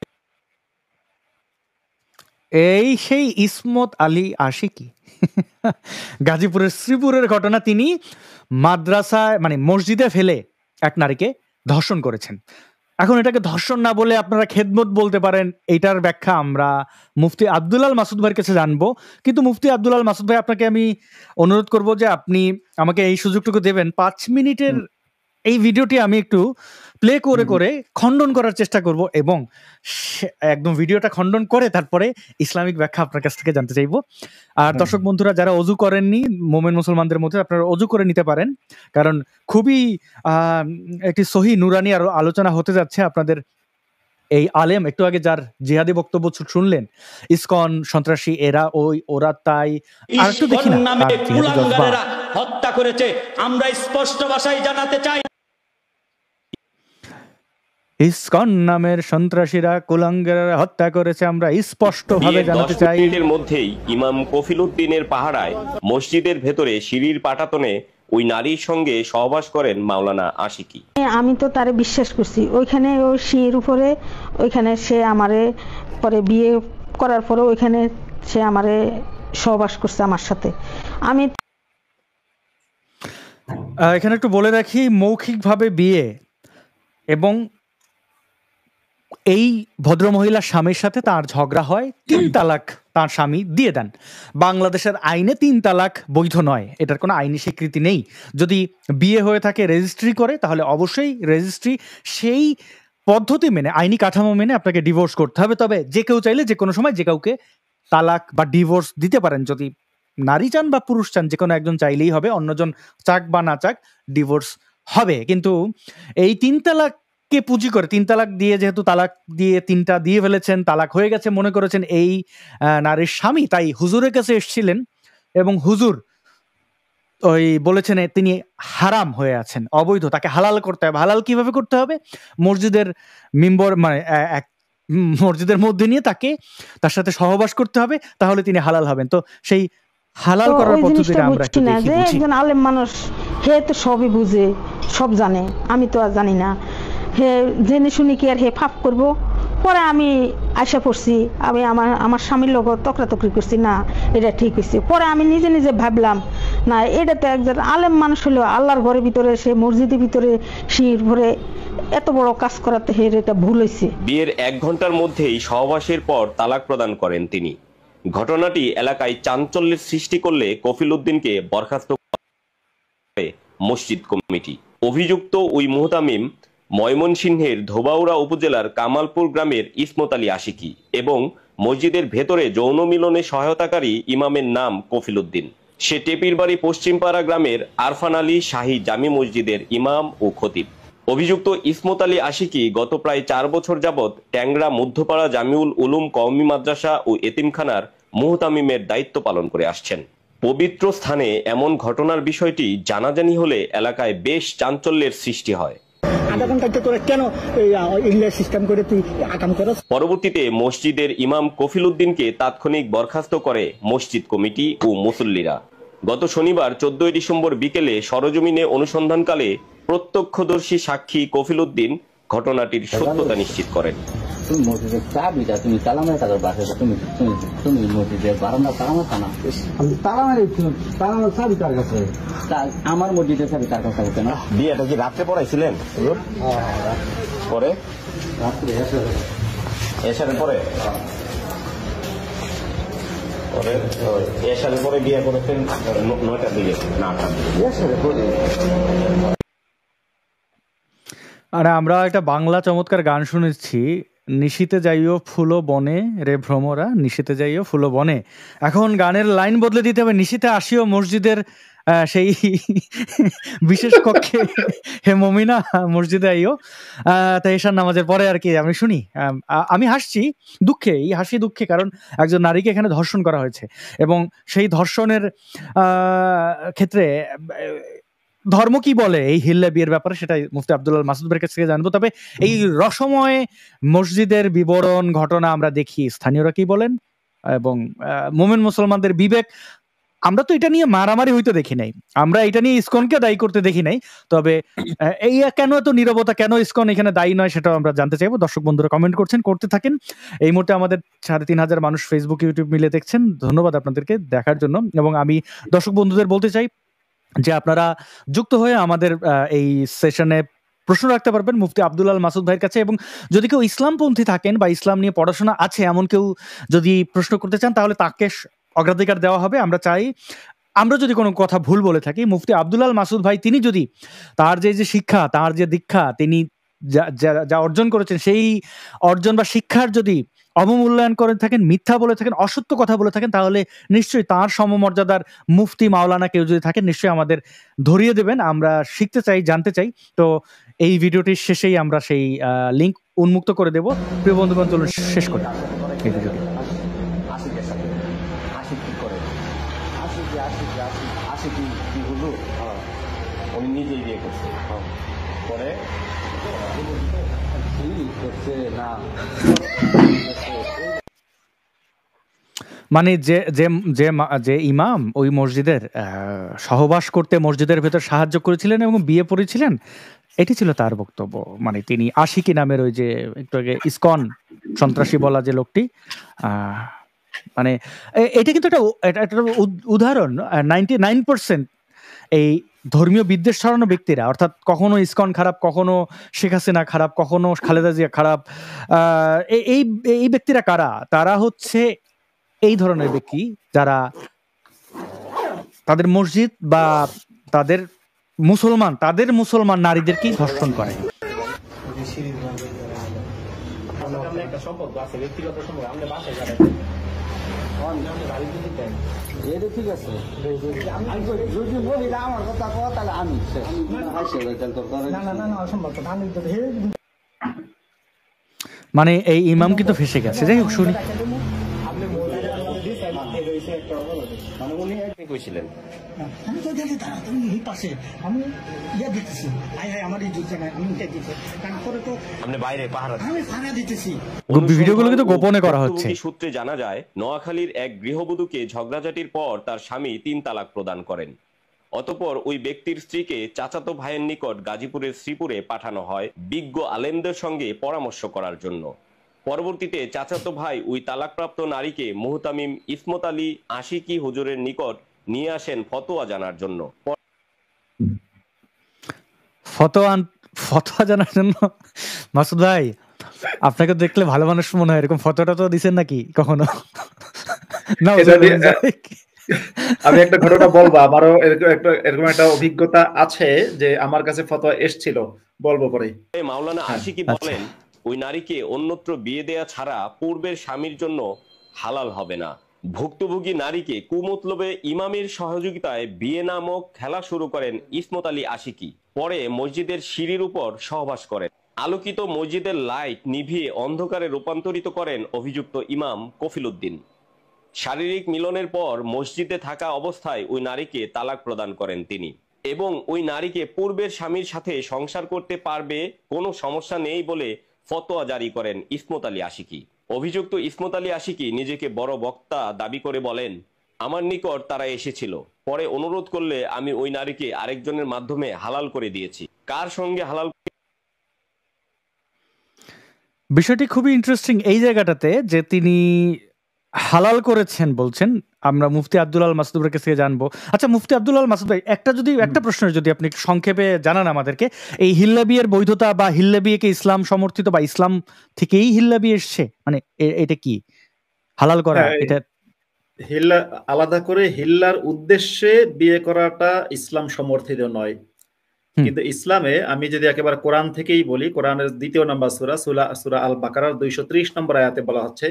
এই সেই ইসমত আলী আশিকি, গাজীপুরের শ্রীপুরের ঘটনা। তিনি মাদ্রাসায় মানে মসজিদে ফেলে এক নারীকে ধর্ষণ করেছেন। এখন এটাকে ধর্ষণ না বলে আপনারা খেদমত বলতে পারেন, এইটার ব্যাখ্যা আমরা মুফতি আব্দুল আল মাসুদ ভাইয়ের কাছে জানবো। কিন্তু মুফতি আব্দুল আল মাসুদ ভাই, আপনাকে আমি অনুরোধ করব যে আপনি আমাকে এই সুযোগটুকু দেবেন, 5 মিনিটের এই ভিডিওটি আমি একটু প্লে করে করে খণ্ডন করার চেষ্টা করব, এবং একদম ভিডিওটা খণ্ডন করে তারপরে ইসলামিক ব্যাখ্যা আপনার কাছ থেকে জানতে চাইবো। আর দর্শক বন্ধুরা যারা অজু করেননি, মোমেন মুসলমানদের মধ্যে আপনারা অজু করে নিতে পারেন, কারণ খুবই একটি সহি নুরানি আলোচনা হতে যাচ্ছে। আপনাদের এই আলেম, একটু আগে যার জিহাদি বক্তব্য শুনলেন, ইসকন সন্ত্রাসী এরা, ওরা তাই আর একটু দেখি না, তার জিহাদি জজবা হত্যা করেছে। আমরা স্পষ্ট ভাষায় জানাতে চাই, ইসকন নামের সন্ত্রাসীরা কুলাঙ্গারেরা হত্যা করেছে, আমরা স্পষ্ট ভাবে জানাতে চাই। 10 মিনিটের মধ্যেই ইমাম কফিলউদ্দিনের পাহারায় মসজিদের ভেতরে সিঁড়ির পাটাতনে ওই নারীর সঙ্গে সহবাস করেন মাওলানা আশিকি। আমি তো তারে বিশ্বাস করছি, ওইখানে ওই সিঁড়ির উপরে, ওইখানে সে আমারে পরে বিয়ে করার পরে ওইখানে সে আমারে সহবাস করছে আমার সাথে। আমি এখানে একটু বলে রাখি, মৌখিকভাবে বিয়ে, এবং এই ভদ্রমহিলার স্বামীর সাথে তার ঝগড়া হয়, 3 তালাক তার স্বামী দিয়ে দেন। বাংলাদেশের আইনে 3 তালাক বৈধ নয়, এটার কোনো আইনি স্বীকৃতি নেই। যদি বিয়ে হয়ে থাকে রেজিস্ট্রি করে, তাহলে অবশ্যই রেজিস্ট্রি সেই পদ্ধতি মেনে, আইনি কাঠামো মেনে আপনাকে ডিভোর্স করতে হবে। তবে যে কেউ চাইলে যে কোনো সময় যে কাউকে তালাক বা ডিভোর্স দিতে পারেন, যদি নারী চান বা পুরুষ চান, যে কোনো একজন চাইলেই হবে, অন্যজন চাক বা না চাক ডিভোর্স হবে। কিন্তু এই 3 তালাক কে পুঁজি করে, 3 তালাক দিয়ে, যেহেতু তালাক দিয়ে 3টা দিয়ে ফেলেছেন, তালাক হয়ে গেছে মনে করেছেন এই নারীর স্বামী, তাই হুজুরের কাছে এসেছিলেন, এবং হুজুর ওই বলেছেন তিনি হারাম হয়ে আছেন, অবৈধ, তাকে হালাল করতে হবে। হালাল কিভাবে করতে হবে? মসজিদের মিম্বর, মানে এক মসজিদের মধ্যে নিয়ে তার সাথে সহবাস করতে হবে, তাহলে তিনি হালাল হবেন। তো সেই হালাল করার পদ্ধতিটা আমরা একটু দেখি যে একজন আলেম মানুষ, হে তো সবই বুঝে, সব জানে, আমি তো আর জানি না। হে জেনে শুনি কি আর হে ফাপ করব? পরে আমি আশা পড়ছি, আমি আমার স্বামীর লগত তকরাতকরি করছি, না এটা ঠিক হয়েছে। পরে আমি নিজে নিজে ভাবলাম, না এটা তো একজন আলেম মানুষ হলেও আল্লাহর ঘরের ভিতরে, সে মসজিদের ভিতরে সিঁড়ির ভরে এত বড় কাজ করাতে হে এটা ভুল হয়েছে। বিয়ের 1 ঘন্টার মধ্যেই সহবাসের পর তালাক প্রদান করেন তিনি। ঘটনাটি এলাকায় চাঞ্চল্যের সৃষ্টি করলে কফিল উদ্দিনকে বরখাস্ত করে মসজিদ কমিটি। অভিযুক্ত ওই মুহতামিম ময়মনসিংহের ধোবাউড়া উপজেলার কামালপুর গ্রামের ইসমত আলী আশিকি এবং মসজিদের ভেতরে যৌন মিলনে সহায়তাকারী ইমামের নাম কফিল উদ্দিন। সে টেপিরবাড়ি পশ্চিমপাড়া গ্রামের আরফান আলী শাহী জামি মসজিদের ইমাম ও খতিব। অভিযুক্ত ইসমত আলী আশিকি গত প্রায় 4 বছর যাবৎ ট্যাংরা মধ্যপাড়া জামিউল উলুম কওমি মাদ্রাসা ও এতিমখানার মুহতামিমের দায়িত্ব পালন করে আসছেন। পবিত্র স্থানে এমন ঘটনার বিষয়টি জানাজানি হলে এলাকায় বেশ চাঞ্চল্যের সৃষ্টি হয়। পরবর্তীতে মসজিদের ইমাম কফিল উদ্দিনকে তাৎক্ষণিক বরখাস্ত করে মসজিদ কমিটি ও মুসল্লিরা। গত শনিবার 14 ডিসেম্বর বিকেলে সরজমিনে অনুসন্ধানকালে প্রত্যক্ষদর্শী সাক্ষী কফিল উদ্দিন ঘটনাটির সত্যতা নিশ্চিত করেন। তুমি মসজিদের চাবিটা তুমি তালা মেরে থাকার বাসায় তুমি মসজিদের বারান্দা তালা মারতা না? আমি তালা মারি, তালা মার চাবি কার কাছে? আমার মসজিদের চাবি কার কাছে হতো না? বিয়েটা কি রাত্রে পড়াইছিলেন? পরে রাত্রে এসারের পরে এসারের পরে বিয়ে করেছেন 9টার দিকে না 8টার দিকে এসারের পরে। আর আমরা একটা বাংলা চমৎকার গান শুনেছি, নিশিতে যাইও ফুলো বনে রে ভ্রমরা, নিশিতে যাইও ফুলো বনে। এখন গানের লাইন বদলে দিতে হবে, নিশিতে আসিও মসজিদের সেই বিশেষ কক্ষে হে মমিনা মসজিদে আইও। তাই এশার নামাজের পরে আর কি আমি শুনি, আমি হাসছি দুঃখে, এই হাসি দুঃখে, কারণ একজন নারীকে এখানে ধর্ষণ করা হয়েছে এবং সেই ধর্ষণের ক্ষেত্রে ধর্ম কি বলে এই হিল্লা বিয়ের ব্যাপারে, সেটাই মুফতি আব্দুল্লাহ মাসুদ ভাইয়ের কাছ থেকে জানবো। তবে এই রসময় মসজিদের বিবরণ ঘটনা আমরা দেখি, স্থানীয়রা কি বলেন এবং মোমেন মুসলমানদের বিবেক, আমরা তো এটা নিয়ে মারামারি হইতে দেখি নাই, আমরা এটা নিয়ে ইসকনকে দায়ী করতে দেখি নাই। তবে এই কেন এত নীরবতা, কেন ইসকন এখানে দায়ী নয়, সেটাও আমরা জানতে চাইবো। দর্শক বন্ধুরা কমেন্ট করছেন, করতে থাকেন। এই মুহূর্তে আমাদের 3,500 মানুষ ফেসবুক ইউটিউব মিলে দেখছেন, ধন্যবাদ আপনাদেরকে দেখার জন্য। এবং আমি দর্শক বন্ধুদের বলতে চাই যে আপনারা যুক্ত হয়ে আমাদের এই সেশনে প্রশ্ন রাখতে পারবেন মুফতি আব্দুল্লাহ মাসুদ ভাইয়ের কাছে। এবং যদি কেউ ইসলামপন্থী থাকেন বা ইসলাম নিয়ে পড়াশোনা আছে এমন কেউ যদি প্রশ্ন করতে চান, তাহলে তাকে অগ্রাধিকার দেওয়া হবে। আমরা চাই, আমরা যদি কোনো কথা ভুল বলে থাকি, মুফতি আব্দুল্লাহ মাসুদ ভাই তিনি যদি তার যে শিক্ষা, তার যে দীক্ষা, তিনি যা অর্জন করেছেন, সেই অর্জন বা শিক্ষার যদি অবমূল্যায়ন করে থাকেন, মিথ্যা বলে থাকেন, অসত্য কথা বলে থাকেন, তাহলে নিশ্চয়ই তার সমমর্যাদার মুফতি মাওলানা কেউ যদি থাকেন, নিশ্চয়ই আমাদের ধরিয়ে দেবেন। আমরা শিখতে চাই, জানতে চাই। তো এই ভিডিওটির শেষেই আমরা সেই লিঙ্ক উন্মুক্ত করে দেব। প্রিয় বন্ধুগণ, চলুন শেষ করি এই ভিডিওটি। উনি নিজেই বিয়ে করছে, পরে মানে যে ইমাম ওই মসজিদের সহবাস করতে মসজিদের ভেতর সাহায্য করেছিলেন এবং বিয়ে পড়েছিলেন, এটি ছিল তার বক্তব্য। মানে তিনি আশিকি নামের ওই যে একটু আগে ইসকন সন্ত্রাসী বলা যে লোকটি, মানে এটা কিন্তু একটা উদাহরণ। 99% এই ধর্মীয় বিদ্বেষ ছড়ানো ব্যক্তিরা, অর্থাৎ কখনো ইসকন খারাপ, কখনো শেখ হাসিনা খারাপ, কখনো খালেদা জিয়া খারাপ, এই ব্যক্তিরা কারা? তারা হচ্ছে এই ধরনের ব্যক্তি যারা তাদের মসজিদ বা তাদের মুসলমান নারীদেরকেই ধর্ষণ করে। ঠিক আছে, যদি মহিলা আমার কথা কো তাহলে আমি মানে এই ইমাম কিন্তু ফেসে গেছে। যাই হোক শুনি। কইছিলেন? আমি তো দেখি তারা তুমি এই পাশে আমি ইয়া দিতেছি, আমার এই দুটো আমি উঠে দিতে, তারপরে তো আপনি বাইরে পাহারা আমি ফানা দিতেছি। ভিডিওগুলো কিন্তু গোপনে করা হচ্ছে। সূত্রে জানা যায় নোয়াখালীর এক গৃহবধূকে ঝগড়াঝাটির পর তার স্বামী 3 তালাক প্রদান করেন। অতঃপর ওই ব্যক্তির স্ত্রীকে চাচাতো ভাইয়ের নিকট গাজীপুরের শ্রীপুরে পাঠানো হয় বিজ্ঞ আলেমদের সঙ্গে পরামর্শ করার জন্য। পরবর্তীতে চাচাতো ভাই ওই তালাকপ্রাপ্ত নারীকে মুহতামিম ইসমত আলী আশিকি হুজুরের নিকট নিয়ে আসেন ফতোয়া জানার জন্য। ফতোয়া জানার জন্য? মাসুদ ভাই, আপনাকে দেখলে ভালো মানুষ মনে হয়, এরকম ফতোয়াটা তো দিছেন নাকি কখনো? না, আমি একটা ঘটনা বলবো, আমারও এরকম একটা অভিজ্ঞতা আছে যে আমার কাছে ফতোয়া এসেছিল, বলবো পরে। মাওলানা আশিকি বলেন, ওই নারীকে অন্যত্র বিয়ে দেয়া ছাড়া পূর্বের স্বামীর জন্য হালাল হবে না। ভুক্তভোগী নারীকে কুমতলবে ইমামের সহযোগিতায় বিয়ে নামক খেলা শুরু করেন ইসমত আলী আশিকি। পরে মসজিদের সিঁড়ির উপর সহবাস করেন। আলোকিত মসজিদের লাইট নিভিয়ে অন্ধকারে রূপান্তরিত করেন অভিযুক্ত ইমাম কফিল উদ্দিন। শারীরিক মিলনের পর মসজিদে থাকা অবস্থায় ওই নারীকে তালাক প্রদান করেন তিনি, এবং ওই নারীকে পূর্বের স্বামীর সাথে সংসার করতে পারবে, কোনো সমস্যা নেই বলে ফতোয়া জারি করেন ইসমত আলী আশিকি। অভিযুক্ত ইসমত আলী আশিকি নিজেকে বড় বক্তা দাবি করে বলেন, আমার নিকট তারা এসেছিল, পরে অনুরোধ করলে আমি ওই নারীকে আরেকজনের মাধ্যমে হালাল করে দিয়েছি। কার সঙ্গে হালাল? বিষয়টি খুবই ইন্টারেস্টিং এই জায়গাটাতে যে তিনি হালাল করেছেন বলছেন। আমরা মুফতি আব্দুল আল মাসুদের কাছে জানবো। আচ্ছা মুফতি আব্দুল আল মাসুদ ভাই, একটা প্রশ্নের যদি আপনি সংক্ষেপে জানান আমাদেরকে, এই হিল্লা বিয়ের বৈধতা বা হিল্লা বিয়েকে ইসলাম সমর্থিত বা ইসলাম থেকেই হিল্লা বিয়ে এসছে, মানে এটা কি হালাল করা? এটা হিল্লা আলাদা করে হিল্লার উদ্দেশ্যে বিয়ে করাটা ইসলাম সমর্থিত নয়, কিন্তু ইসলামে আমি যদি একেবারে কোরআন থেকেই বলি, কোরআনের 2 নম্বর সূরা আল বাকারার 230 নম্বর আয়াতে বলা হচ্ছে,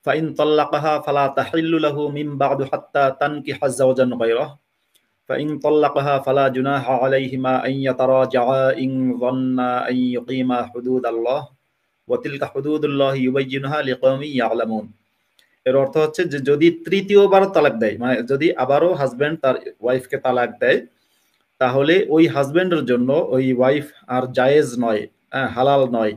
ফাইন তাল্লাকাহা ফালা তাহিল্লু লাহু মিন বা'দু হাত্তা তানকিহা যাওজান গায়রাহু ফাইন তাল্লাকাহা ফালা জুনাহা আলাইহিমা আন ইয়াতারাজাআ ইন যান্না আন ইউকিমা হুদুদাল্লাহ ওয়া তিলকা হুদুদুল্লাহি ইউবাইয়িনুহা লিকাওমিন ইয়ালামুন। এর অর্থ হচ্ছে যে যদি তৃতীয়বার তালাক দেয়, মানে যদি আবারও হাজবেন্ড তার ওয়াইফকে তালাক দেয়, তাহলে ওই হাজবেন্ডের জন্য ওই ওয়াইফ আর জায়েজ নয়, হালাল নয়,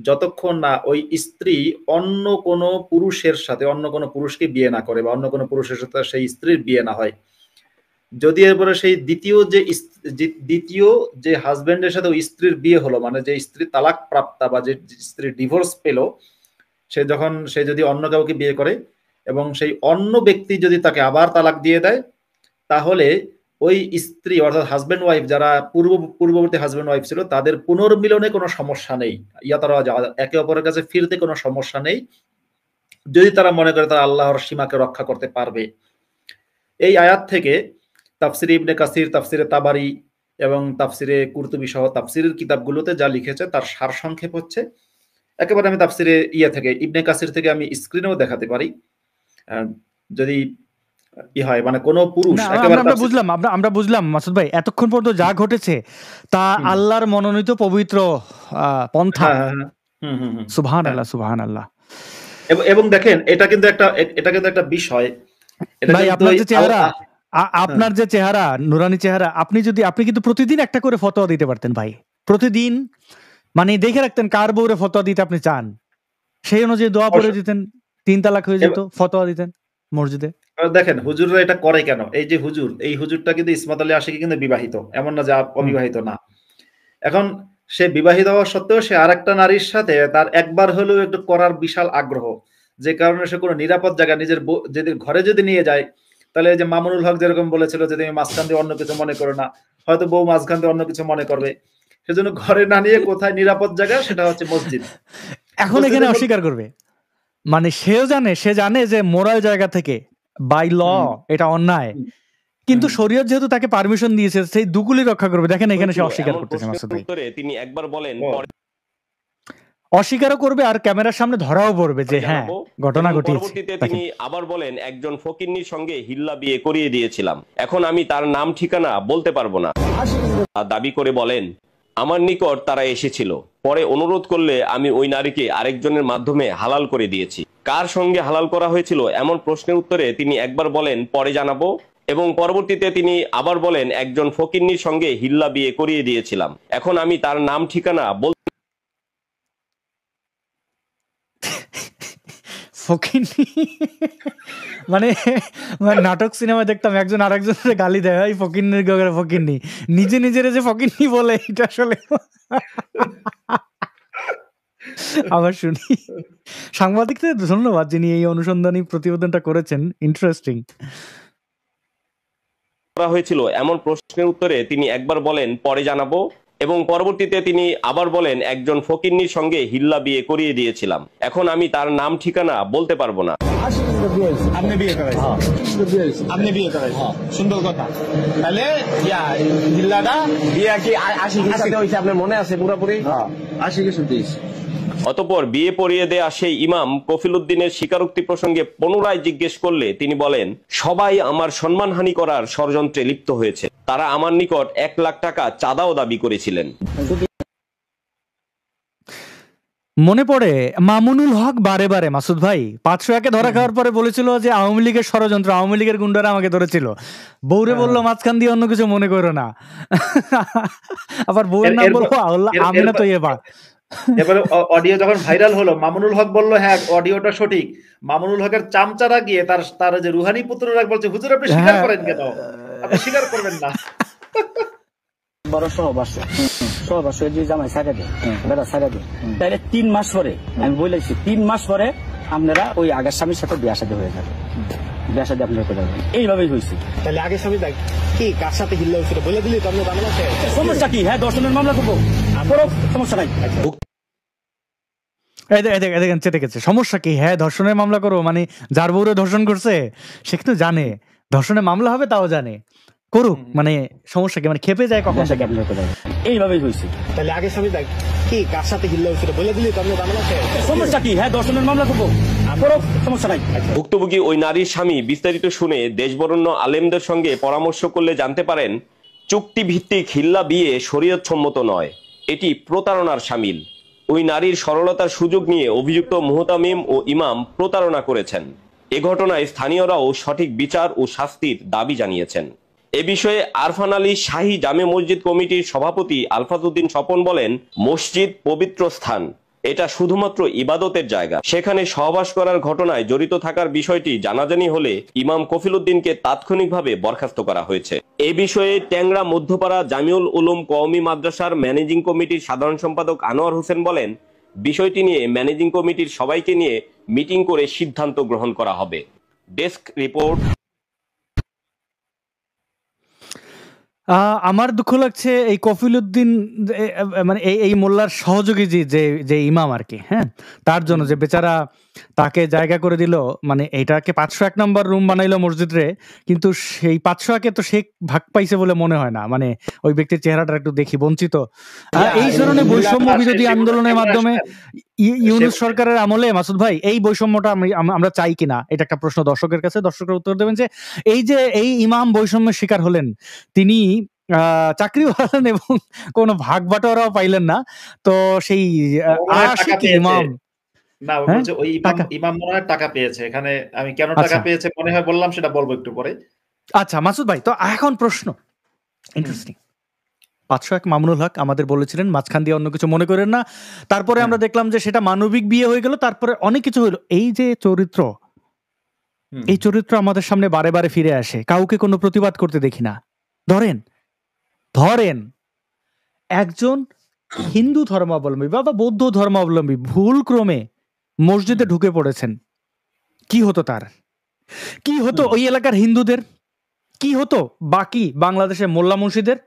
যতক্ষণ না ওই স্ত্রী অন্য কোনো পুরুষের সাথে, অন্য কোনো পুরুষকে বিয়ে না করে বা অন্য কোনো পুরুষের সাথে সেই স্ত্রীর বিয়ে না হয়। যদি এরপরে সেই দ্বিতীয় যে হাজবেন্ডের সাথে ওই স্ত্রীর বিয়ে হলো, মানে যে স্ত্রী তালাক প্রাপ্তা বা যে স্ত্রী ডিভোর্স পেল, সে যদি অন্য কাউকে বিয়ে করে এবং সেই অন্য ব্যক্তি যদি তাকে আবার তালাক দিয়ে দেয়, তাহলে ওই স্ত্রী অর্থাৎ হাজবেন্ড ওয়াইফ যারা পূর্ববর্তী হাজবেন্ড ওয়াইফ ছিল, তাদের পুনর্মিলনে কোনো সমস্যা নেই, তারা একে অপরের কাছে ফিরতে কোনো সমস্যা নেই, যদি তারা মনে করে তারা আল্লাহর সীমাকে রক্ষা করতে পারবে। এই আয়াত থেকে তাফসিরে ইবনে কাসির, তাফসিরে তাবারি এবং তাফসিরে কুরতুবী সহ তাফসিরের কিতাবগুলোতে যা লিখেছে তার সারসংক্ষেপ হচ্ছে, একেবারে আমি তাফসিরে থেকে ইবনে কাসির থেকে আমি স্ক্রিনেও দেখাতে পারি, যদি হয়, মানে কোন পুরুষ আমরা বুঝলাম মাসুদ ভাই, এতক্ষণ পর্যন্ত যা ঘটেছে তা আল্লাহর মনোনীত পবিত্র পন্থা। সুবহানাল্লাহ, সুবহানাল্লাহ। এবং দেখেন এটা কিন্তু একটা বিষয়, ভাই আপনার যে চেহারা, নুরানি চেহারা, আপনি কিন্তু প্রতিদিন একটা করে ফতোয়া দিতে পারতেন ভাই, প্রতিদিন, মানে দেখে রাখতেন কার বউরে ফতোয়া দিতে আপনি চান, সেই অনুযায়ী দোয়া পড়ে দিতেন, 3 তালাক হয়ে যেত, ফতোয়া দিতেন মসজিদে। দেখেন হুজুররা এটা করে কেন, এই যে এই হুজুরটা কিন্তু ইসমত আলী আশিকি কিন্তু বিবাহিত, এমন না যে অবিবাহিত না। এখন সে বিবাহিত হওয়া সত্ত্বেও সে আরেকটা নারীর সাথে তার একবার হলেও একটু করার বিশাল আগ্রহ, যে কারণে সে কোনো নিরাপদ জায়গা নিজের যদি ঘরে যদি নিয়ে যায়, তাহলে এই যে মামুনুল হক যেরকম বলেছিল যে তুমি মাঝখান দিয়ে অন্য কিছু মনে করো না, হয়তো বউ মাঝখান দিয়ে অন্য কিছু মনে করবে, সেজন্য ঘরে না নিয়ে কোথায় নিরাপদ জায়গা, সেটা হচ্ছে মসজিদ। এখন এখানে অস্বীকার করবে, মানে সে জানে যে মোরাল জায়গা থেকে বাই ল এটা অন্যায়, কিন্তু শরীয়ত যেহেতু তাকে পারমিশন দিয়েছে, সেই দুকুলি রক্ষা করবে। দেখেন এখানে সে অস্বীকার করতেছে মাসুদ ভাই, তিনি একবার বলেন, অস্বীকারও করবে আর ক্যামেরার সামনে ধরাও পড়বে যে হ্যাঁ ঘটনা ঘটেছে। পরবর্তীতে তিনি আবার বলেন, একজন ফকিন্নির সঙ্গে হিল্লা বিয়ে করিয়ে দিয়েছিলাম, এখন আমি তার নাম ঠিকানা বলতে পারবো না, দাবি করে বলেন, আমার নিকট তারা এসেছিল, পরে অনুরোধ করলে আমি ওই নারীকে আরেকজনের মাধ্যমে হালাল করে দিয়েছি। কার সঙ্গে হালাল করা হয়েছিল এমন প্রশ্নের উত্তরে তিনি একবার বলেন, পরে জানাবো, এবং পরবর্তীতে তিনি আবার বলেন, একজন ফকিন্নির সঙ্গে হিল্লা বিয়ে করিয়ে দিয়েছিলাম, এখন আমি তার নাম ঠিকানা ফকিন্নি মানে নাটক সিনেমা দেখতাম একজন আরেকজনের গালি দেয়, এই ফকিন্নির গগরে ফকিন্নি, নিজে নিজের যে ফকিন্নি বলে, এটা আসলে আবার শুনি। সাংবাদিকদের ধন্যবাদ যিনি এই অনুসন্ধানী প্রতিবেদনটা করেছেন, ইন্টারেস্টিং। করা হয়েছিল এমন প্রশ্নের উত্তরে তিনি একবার বলেন পরে জানাবো, এবং পরবর্তীতে তিনি আবার বলেন, একজন ফকিন্নির সঙ্গে হিল্লা বিয়ে করিয়ে দিয়েছিলাম, এখন আমি তার নাম ঠিকানা বলতে পারবো না। আপনি বিয়ে করাইছেন? আপনি বিয়ে করাইছেন, সুন্দর কথা। তাহলে হিল্লাটা বিয়ে কি 80 সাথে হয়েছে, আপনার মনে আছে পুরোপুরি? 80 সাথে। অতঃপর বিয়ে পড়িয়ে দেয়া সেই ইমাম কফিলউদ্দিনের স্বীকারোক্তি প্রসঙ্গে পুনরায় জিজ্ঞেস করলে তিনি বলেন, সবাই আমার সম্মানহানি করার ষড়যন্ত্রে লিপ্ত হয়েছে, তারা আমার নিকট 1 লাখ টাকা চাঁদাও দাবি করেছিলেন। মনে পড়ে মামুনুল হক বারে বারে, মাসুদ ভাই 501-এ ধরা খাওয়ার পরে বলেছিল যে আওয়ামী লীগের ষড়যন্ত্র, আওয়ামী লীগের গুন্ডারা আমাকে ধরেছিল। বউরে বললো মাঝখান দিয়ে অন্য কিছু মনে করো না, আবার বউয়ের নাম বলবো আমি না তো এবার। এবারে অডিও যখন ভাইরাল হলো, মামুনুল হক বলল হ্যাঁ অডিওটা সঠিক, মামুনুল হকের চামচারা গিয়ে তার যে রুহানি পুত্ররা বলছে, হুজুর আপনি স্বীকার করেন কেন, আপনি স্বীকার করবেন না। বড় সহবাস যে জামাই সাইডে দেয়, বেড়া সাইডে দেয়, তাহলে 3 মাস পরে আমি বলেছি 3 মাস পরে আপনারা ওই আগের স্বামীর সাথে বিয়ে শাদী হয়ে যাবে, বিয়ে শাদী আপনারা করে যাবেন, এইভাবেই হয়েছে। তাহলে আগের স্বামী কি কার সাথে হিল্লা হয়েছিল বলে দিলি তো, আপনি মামলা সমস্যা কি? হ্যাঁ, দর্শনের মামলা করবো, সমস্যা নাই। চেতে গেছে, সমস্যা কি? হ্যাঁ ধর্ষণের মামলা করো, মানে যার বউরে ধর্ষণ করছে সে কিন্তু জানে ধর্ষণের মামলা হবে, তাও জানে করুক, মানে সমস্যা কি? মানে খেপে যায় কখন থেকে, এইভাবেই হয়েছে। তাহলে আগের স্বামী কি কার সাথে হিল্লা হয়েছিল বলে দিলি তো, আপনি মামলা সমস্যা কি? হ্যাঁ দর্শনের মামলা করবো, সমস্যা নাই। ভুক্তভোগী ওই নারীর স্বামী বিস্তারিত শুনে দেশবরেণ্য আলেমদের সঙ্গে পরামর্শ করলে জানতে পারেন, চুক্তিভিত্তিক হিল্লা বিয়ে শরীয়তসম্মত নয়, এটি প্রতারণার শামিল। ওই নারীর সরলতার সুযোগ নিয়ে অভিযুক্ত মুহতামিম ও ইমাম প্রতারণা করেছেন। এ ঘটনায় স্থানীয়রাও সঠিক বিচার ও শাস্তির দাবি জানিয়েছেন। এ বিষয়ে আরফান আলী শাহী জামে মসজিদ কমিটির সভাপতি আলফাজ উদ্দিন স্বপন বলেন, মসজিদ পবিত্র স্থান, এটা শুধুমাত্র ইবাদতের জায়গা, সেখানে সহবাস করার ঘটনায় জড়িত থাকার বিষয়টি জানাজানি হলে ইমাম কফিলউদ্দিনকে তাৎক্ষণিকভাবে বরখাস্ত করা হয়েছে। এ বিষয়ে ট্যাংরা মধ্যপাড়া জামিউল উলুম কওমি মাদ্রাসার ম্যানেজিং কমিটির সাধারণ সম্পাদক আনোয়ার হোসেন বলেন, বিষয়টি নিয়ে ম্যানেজিং কমিটির সবাইকে নিয়ে মিটিং করে সিদ্ধান্ত গ্রহণ করা হবে। Desk report. আমার দুঃখ লাগছে এই কফিলউদ্দিন, মানে এই মোল্লার সহযোগী যে ইমাম আর কি, হ্যাঁ, তার জন্য যে বেচারা তাকে জায়গা করে দিল, মানে এটাকে 501 নম্বর রুম বানাইলো মসজিদে, কিন্তু সেই 501-এ তো সে ভাগ পাইছে বলে মনে হয় না, মানে ওই ব্যক্তির চেহারাটা একটু দেখি বঞ্চিত। এই ধরনের বৈষম্য বিরোধী আন্দোলনের মাধ্যমে ইউনূস সরকারের আমলে, মাসুদ ভাই, এই বৈষম্যটা আমরা চাই কিনা, এটা একটা প্রশ্ন দর্শকের কাছে, দর্শকের উত্তর দেবেন যে এই ইমাম বৈষম্যের শিকার হলেন, তিনি চাকরি পালেন এবং কোনো ভাগ বাটোয়ারাও পাইলেন না, তো সেই ইমাম না বলছে ওই ইমাম মনে হয় টাকা পেয়েছে। এখানে আমি কেন টাকা পেয়েছে মনে হয় বললাম, সেটা বলবো একটু পরে। আচ্ছা মাসুদ ভাই, তো এখন প্রশ্ন ইন্টারেস্টিং, 501 মামুনুল হক আমাদের বলেছিলেন মাঝখান দিয়ে অন্য কিছু মনে করেন না, তারপরে আমরা দেখলাম যে সেটা মানবিক বিয়ে হয়ে গেল, তারপরে অনেক কিছু হইলো। এই যে চরিত্র, এই চরিত্র আমাদের সামনে বারে বারে ফিরে আসে, কাউকে কোনো প্রতিবাদ করতে দেখি না। ধরেন একজন হিন্দু ধর্মাবলম্বী বা বৌদ্ধ ধর্মাবলম্বী ভুল ক্রমে মসজিদে ঢুকে পড়েছেন, কি হতো তার? কি হতো ওই এলাকার হিন্দুদের? কি হতো বাকি বাংলাদেশের মোল্লা মুন্সিদের?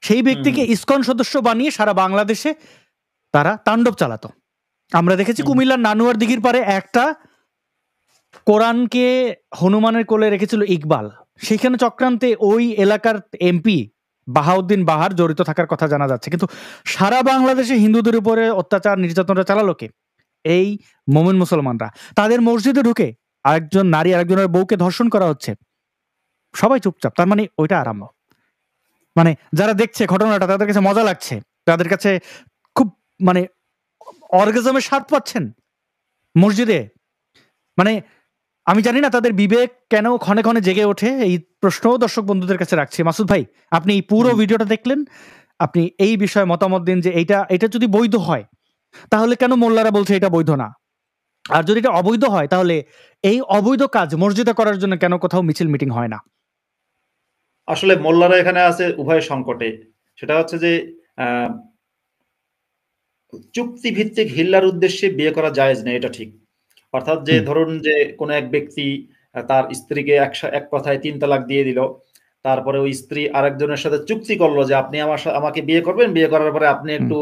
সেই ব্যক্তিকে ইসকন সদস্য বানিয়ে সারা বাংলাদেশে তারা তাণ্ডব চালাতো। আমরা দেখেছি কুমিল্লার নানুয়ার দিঘির পারে একটা কোরআনকে হনুমানের কোলে রেখেছিল ইকবাল, সেখানে চক্রান্তে ওই এলাকার এমপি বাহাউদ্দিন বাহার জড়িত থাকার কথা জানা যাচ্ছে। কিন্তু সারা বাংলাদেশে হিন্দুদের উপরে অত্যাচার নির্যাতনটা চালালো কে? এই মোমিন মুসলমানরা। তাদের মসজিদে ঢুকে আরেকজন নারী আরেকজনের বউকে ধর্ষণ করা হচ্ছে, সবাই চুপচাপ। তার মানে ওইটা আরাম, মানে যারা দেখছে ঘটনাটা তাদের কাছে মজা লাগছে, তাদের কাছে খুব মানে অর্গাজমের স্বাদ পাচ্ছেন মসজিদে। মানে আমি জানি না তাদের বিবেক কেন ক্ষণে ক্ষণে জেগে ওঠে, এই প্রশ্নও দর্শক বন্ধুদের কাছে রাখছি। মাসুদ ভাই, আপনি এই পুরো ভিডিওটা দেখলেন, আপনি এই বিষয়ে মতামত দিন যে এটা যদি বৈধ হয় তাহলে কেন মোল্লারা বলছে এটা বৈধ না, আর যদি এটা অবৈধ হয় তাহলে এই অবৈধ কাজ মসজিদে করার জন্য কেন কোথাও মিছিল মিটিং হয় না? আসলে মোল্লারা এখানে আছে উভয় সংকটে। সেটা হচ্ছে যে চুক্তি ভিত্তিক হিল্লার উদ্দেশ্যে বিয়ে করা জায়েজ নেই, এটা ঠিক। অর্থাৎ যে ধরুন যে কোনো এক ব্যক্তি তার স্ত্রীকে এক কথায় 3 তালাক দিয়ে দিল, তারপরে ওই স্ত্রী আরেকজনের সাথে চুক্তি করলো যে আপনি আমাকে বিয়ে করবেন, বিয়ে করার পরে আপনি একটু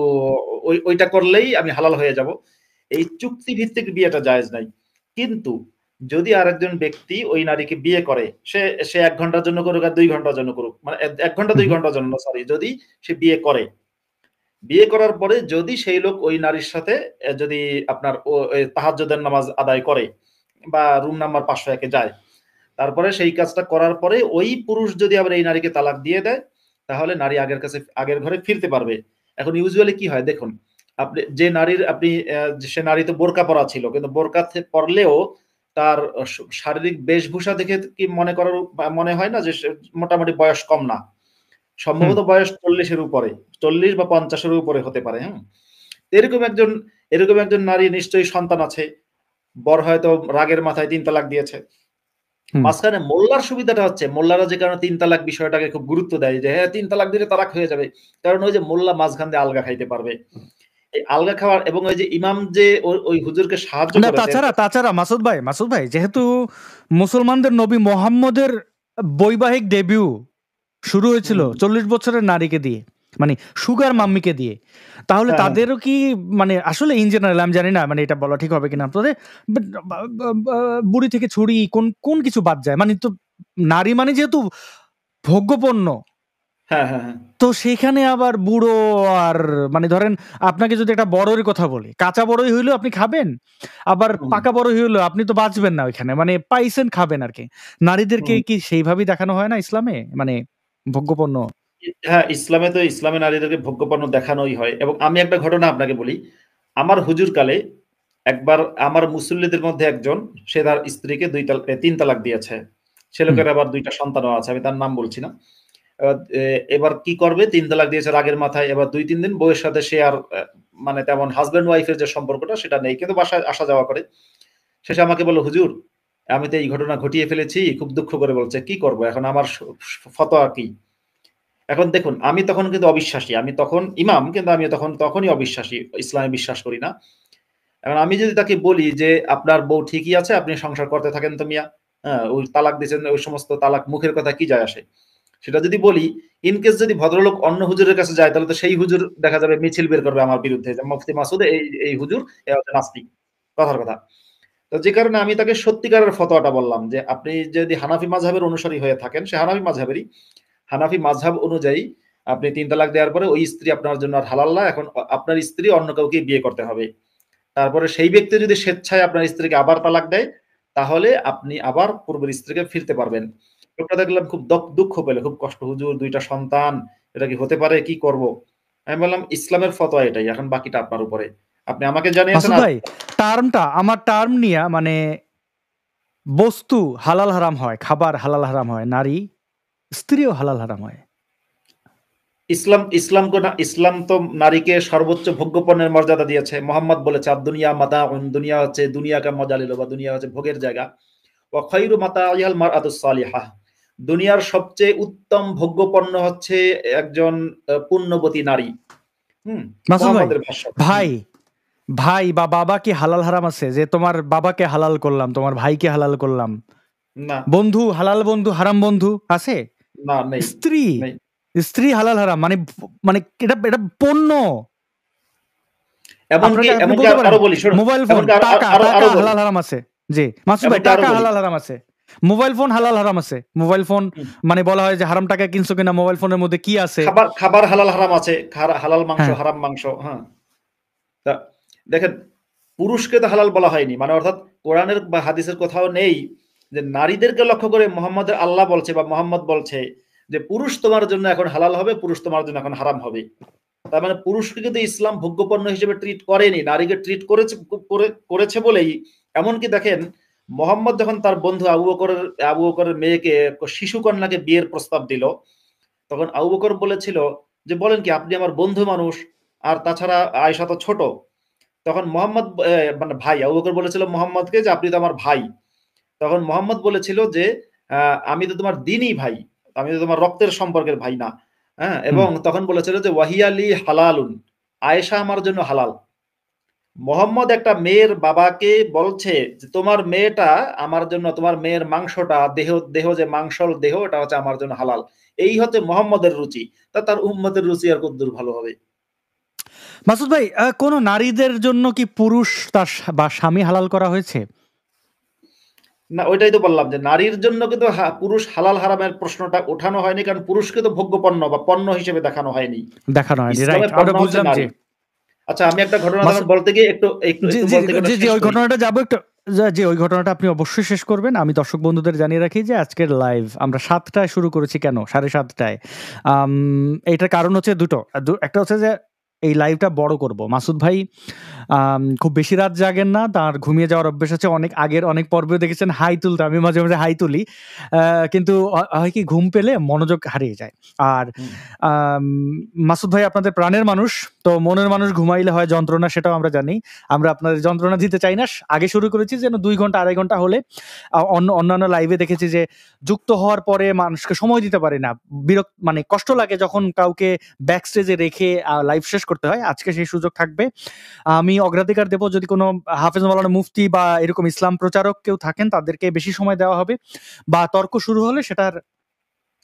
ওইটা করলেই আমি হালাল হয়ে যাব, এই চুক্তি ভিত্তিক বিয়েটা জায়েজ নাই। কিন্তু যদি আরেকজন ব্যক্তি ওই নারীকে বিয়ে করে, সে 1 ঘন্টার জন্য করুক আর 2 ঘন্টার জন্য করুক, মানে 1 ঘন্টা 2 ঘন্টার জন্য সরি, যদি সে বিয়ে করে, বিয়ে করার পরে যদি সেই লোক ওই নারীর সাথে যদি আপনার তাহাজ্জুদের নামাজ আদায় করে বা রুম নাম্বার 501-এ যায়, তারপরে সেই কাজটা করার পরে ওই পুরুষ যদি আবার এই নারীকে তালাক দিয়ে দেয়, তাহলে নারী আগের ঘরে ফিরতে পারবে। এখন ইউজুয়ালি কি হয় দেখুন, আপনি যে নারীর সে নারী তো বোরকা পরা ছিল, কিন্তু বোরকা পরলেও তার শারীরিক বেশভূষা দেখে কি মনে হয় না যে মোটামুটি বয়স কম না, সম্ভবত বয়স 40-এর উপরে, 40 বা 50-এর উপরে হতে পারে। এরকম একজন নারী নিশ্চয়ই সন্তান আছে, বর হয়তো রাগের মাথায় 3 তালাক দিয়েছে। মাঝখানে মোল্লার সুবিধাটা হচ্ছে, মোল্লারা যে কারণে 3 তালাক বিষয়টাকে খুব গুরুত্ব দেয় যে হ্যাঁ 3 তালাক দিলে তালাক হয়ে যাবে, কারণ ওই যে মোল্লা মাঝখান দিয়ে আলগা খাইতে পারবে, এই আলগা খাওয়ার, এবং ওই যে ইমাম যে ওই হুজুরকে সাহায্য না, করেছে। তাছাড়া মাসুদ ভাই যেহেতু মুসলমানদের নবী মোহাম্মদের বৈবাহিক ডেবিউ শুরু হয়েছিল 40 বছরের নারীকে দিয়ে, মানে সুগার মাম্মিকে দিয়ে, তাহলে তাদেরও কি মানে আসলে ইন জেনারেল আমি জানি না মানে এটা বলা ঠিক হবে কিনা, আপনাদের বুড়ি থেকে ছুরি কোন কিছু বাদ যায়, মানে তো নারী মানে যেহেতু ভোগ্যপণ্য, তো সেখানে আবার বুড়ো আর মানে ধরেন আপনাকে যদি একটা বড়ের কথা বলি, কাঁচা বড়ই হইলেও আপনি খাবেন, আবার পাকা বড়ই হইলেও আপনি তো বাঁচবেন না ওইখানে, মানে পাইছেন খাবেন আর কি। নারীদেরকে কি সেইভাবেই দেখানো হয় না ইসলামে, মানে ভোগ্যপণ্য? হ্যাঁ, ইসলামে নারীদেরকে ভোগ্যপণ্য দেখানোই হয়। এবং আমি একটা ঘটনা আপনাকে বলি, আমার হুজুর কালে একবার আমার মুসল্লিদের মধ্যে একজন, সে তার স্ত্রীকে 3 তালাক দিয়েছে, সে লোকের আবার 2টা সন্তানও আছে, আমি তার নাম বলছি না। এবার কি করবে, 3 তালাক দিয়েছে রাগের মাথায়, এবার 2-3 দিন বউয়ের সাথে সে আর মানে তেমন হাজব্যান্ড ওয়াইফের যে সম্পর্কটা সেটা নেই, কিন্তু বাসায় আসা যাওয়া করে। শেষে আমাকে বলল, হুজুর আমি তো এই ঘটনা ঘটিয়ে ফেলেছি, খুব দুঃখ করে বলছে, কি করব এখন, আমার ফতোয়া কি? এখন দেখুন, আমি তখন কিন্তু অবিশ্বাসী, আমি তখন ইমাম, কিন্তু আমি তখনই অবিশ্বাসী, ইসলামে বিশ্বাস করি না। এখন আমি যদি তাকে বলি যে আপনার বউ ঠিকই আছে, আপনি সংসার করতে থাকেন তো মিয়া, ওই তালাক দিয়েছেন, ওই সমস্ত তালাক মুখের কথা কি যায় আসে, সেটা যদি বলি, ইনকেস যদি ভদ্রলোক অন্য হুজুরের কাছে যায়, তাহলে তো সেই হুজুর দেখা যাবে মিছিল বের করবে আমার বিরুদ্ধে, মুফতি মাসুদ এই হুজুর নাস্তিক, কথার কথা। তো যে কারণে আমি তাকে সত্যিকারের ফতোয়াটা বললাম যে আপনি যদি হানাফি মাযহাবের অনুসারী হয়ে থাকেন, সে হানাফি মাযহাবেরই, হানাফি মাযহাব অনুযায়ী আপনি 3 তালাক দেওয়ার পরে ওই স্ত্রী আপনার জন্য আর হালাল না, এখন আপনার স্ত্রী অন্য কাউকে বিয়ে করতে হবে। তারপরে সেই ব্যক্তি যদি স্বেচ্ছায় আপনার স্ত্রীকে আবার তালাক দেয়, তাহলে আপনি আবার পূর্বের স্ত্রীকে ফিরতে পারবেন। লোকটা দেখলাম খুব দুঃখ পেলে, খুব কষ্ট, হুজুর 2টা সন্তান, এটা কি হতে পারে, কি করব? আমি বললাম ইসলামের ফতোয়া এটাই, এখন বাকিটা আপনার উপরে, আপনি আমাকে জানিয়েছেন। ভাই আমার টার্ম নিয়ে মানে বস্তু হালাল হারাম হয়, খাবার হালাল হারাম হয়, নারী স্ত্রীও হালাল হারাম হয়। ইসলাম তো নারীকে সর্বোচ্চ ভোগ্যপণ্যের মর্যাদা দিয়েছে। মোহাম্মদ বলেছে দুনিয়া মাতাউন, দুনিয়া হচ্ছে দুনিয়াকে মজা লিল, বা দুনিয়া হচ্ছে ভোগের জায়গা। ওয়া খায়রু মাতাইয়াল মারআতুস সালিহা, দুনিয়ার সবচেয়ে উত্তম ভোগ্যপণ্য হচ্ছে একজন পুণ্যবতী নারী। মোহাম্মদের ভাষ্য। ভাই বা বাবা কি হালাল হারাম আছে, যে তোমার বাবাকে হালাল করলাম, তোমার ভাইকে হালাল করলাম? না। বন্ধু হালাল, বন্ধু হারাম, বন্ধু আছে না, নেই। স্ত্রী হালাল হারাম, মানে এটা পণ্য। মোবাইল ফোন, টাকা হালাল হারাম আছে। জি মাসুদ ভাই, টাকা হালাল হারাম আছে, মোবাইল ফোন হালাল হারাম আছে। মোবাইল ফোন মানে বলা হয় যে হারাম টাকা কিনছো কিনা, মোবাইল ফোনের মধ্যে কি আছে? খাবার হালাল হারাম আছে, হালাল মাংস, হারাম মাংস। হ্যাঁ, দেখেন, পুরুষকে তো হালাল বলা হয়নি, মানে অর্থাৎ কোরআনের বা হাদিসের কোথাও নেই যে নারীদেরকে লক্ষ্য করে মোহাম্মদের আল্লাহ বলছে বা মোহাম্মদ বলছে যে পুরুষ তোমার জন্য এখন হালাল হবে, পুরুষ তোমার জন্য এখন হারাম হবে। তার মানে পুরুষকে কিন্তু ইসলাম ভোগ্যপণ্য হিসেবে ট্রিট করেনি, নারীকে ট্রিট করেছে বলেই। এমনকি দেখেন মোহাম্মদ যখন তার বন্ধু আবু বকরের মেয়েকে শিশু কন্যাকে বিয়ের প্রস্তাব দিল, তখন আবু বকর বলেছিল যে বলেন কি, আপনি আমার বন্ধু মানুষ, আর তাছাড়া আয়েশা তো ছোট। তখন মোহাম্মদ মানে ভাই, আবু বকর বলেছিল মোহাম্মদকে যে আপনি তো আমার ভাই। তখন মোহাম্মদ বলেছিল যে আমি তো তোমার দিনই ভাই, আমি তো তোমার রক্তের সম্পর্কের ভাই না। হ্যাঁ, এবং তখন বলেছিল যে ওয়াহিয়ালি হালালুন, আয়েশা আমার জন্য হালাল। মোহাম্মদ একটা মেয়ের বাবাকে বলছে যে তোমার মেয়েটা আমার জন্য, তোমার মেয়ের মাংসটা, দেহ দেহ যে মাংসল দেহ, এটা হচ্ছে আমার জন্য হালাল। এই হচ্ছে মোহাম্মদের রুচি, তার উম্মতের রুচি আর কতদূর ভালো হবে? মাসুদ ভাই, কোন নারীদের জন্য কি পুরুষ তার বা স্বামী হালাল করা হয়েছে? না, ওইটাই তো বললাম যে নারীর জন্য কিন্তু পুরুষ হালাল হারামের প্রশ্নটা ওঠানো হয়নি, কারণ পুরুষকে তো ভোগ্য পণ্য বা পণ্য হিসেবে দেখানো হয়নি। রাইট, আমরা বুঝলাম যে। আচ্ছা, আমি একটা ঘটনা বলতে গিয়ে একটু ওই ঘটনাটা যাবো একটু, যে ওই ঘটনাটা আপনি অবশ্যই শেষ করবেন। আমি দর্শক বন্ধুদের জানিয়ে রাখি যে আজকের লাইভ আমরা 7টায় শুরু করেছি। কেন 7:30টায়? এইটার কারণ হচ্ছে দুটো। একটা হচ্ছে যে এই লাইভটা বড় করব। মাসুদ ভাই খুব বেশি রাত জাগেন না, তার ঘুমিয়ে যাওয়ার অভ্যেস আছে। অনেক আগের অনেক পর্বে দেখেছেন হাই তুলতে, আমি মাঝে মাঝে হাই তুলি, কিন্তু হয় কি ঘুম পেলে মনোযোগ হারিয়ে যায়। আর মাসুদ ভাই আপনাদের প্রাণের মানুষ, তো মনের মানুষ ঘুমাইলে হয় যন্ত্রণা, সেটাও আমরা জানি। আমরা আপনাদের যন্ত্রণা দিতে চাই না। আগে শুরু করেছি যেন 2 ঘন্টা 2.5 ঘন্টা হলে। অন্যান্য লাইভে দেখেছি যে যুক্ত হওয়ার পরে মানুষকে সময় দিতে পারে না, মানে কষ্ট লাগে যখন কাউকে ব্যাক স্টেজে রেখে লাইভ শেষ করতে হয়। আজকে সেই সুযোগ থাকবে। আমি অগ্রাধিকার দেব, যদি কোনো হাফেজ মাওলানা মুফতি বা এরকম ইসলাম প্রচারক কেউ থাকেন তাদেরকে বেশি সময় দেওয়া হবে, বা তর্ক শুরু হলে সেটার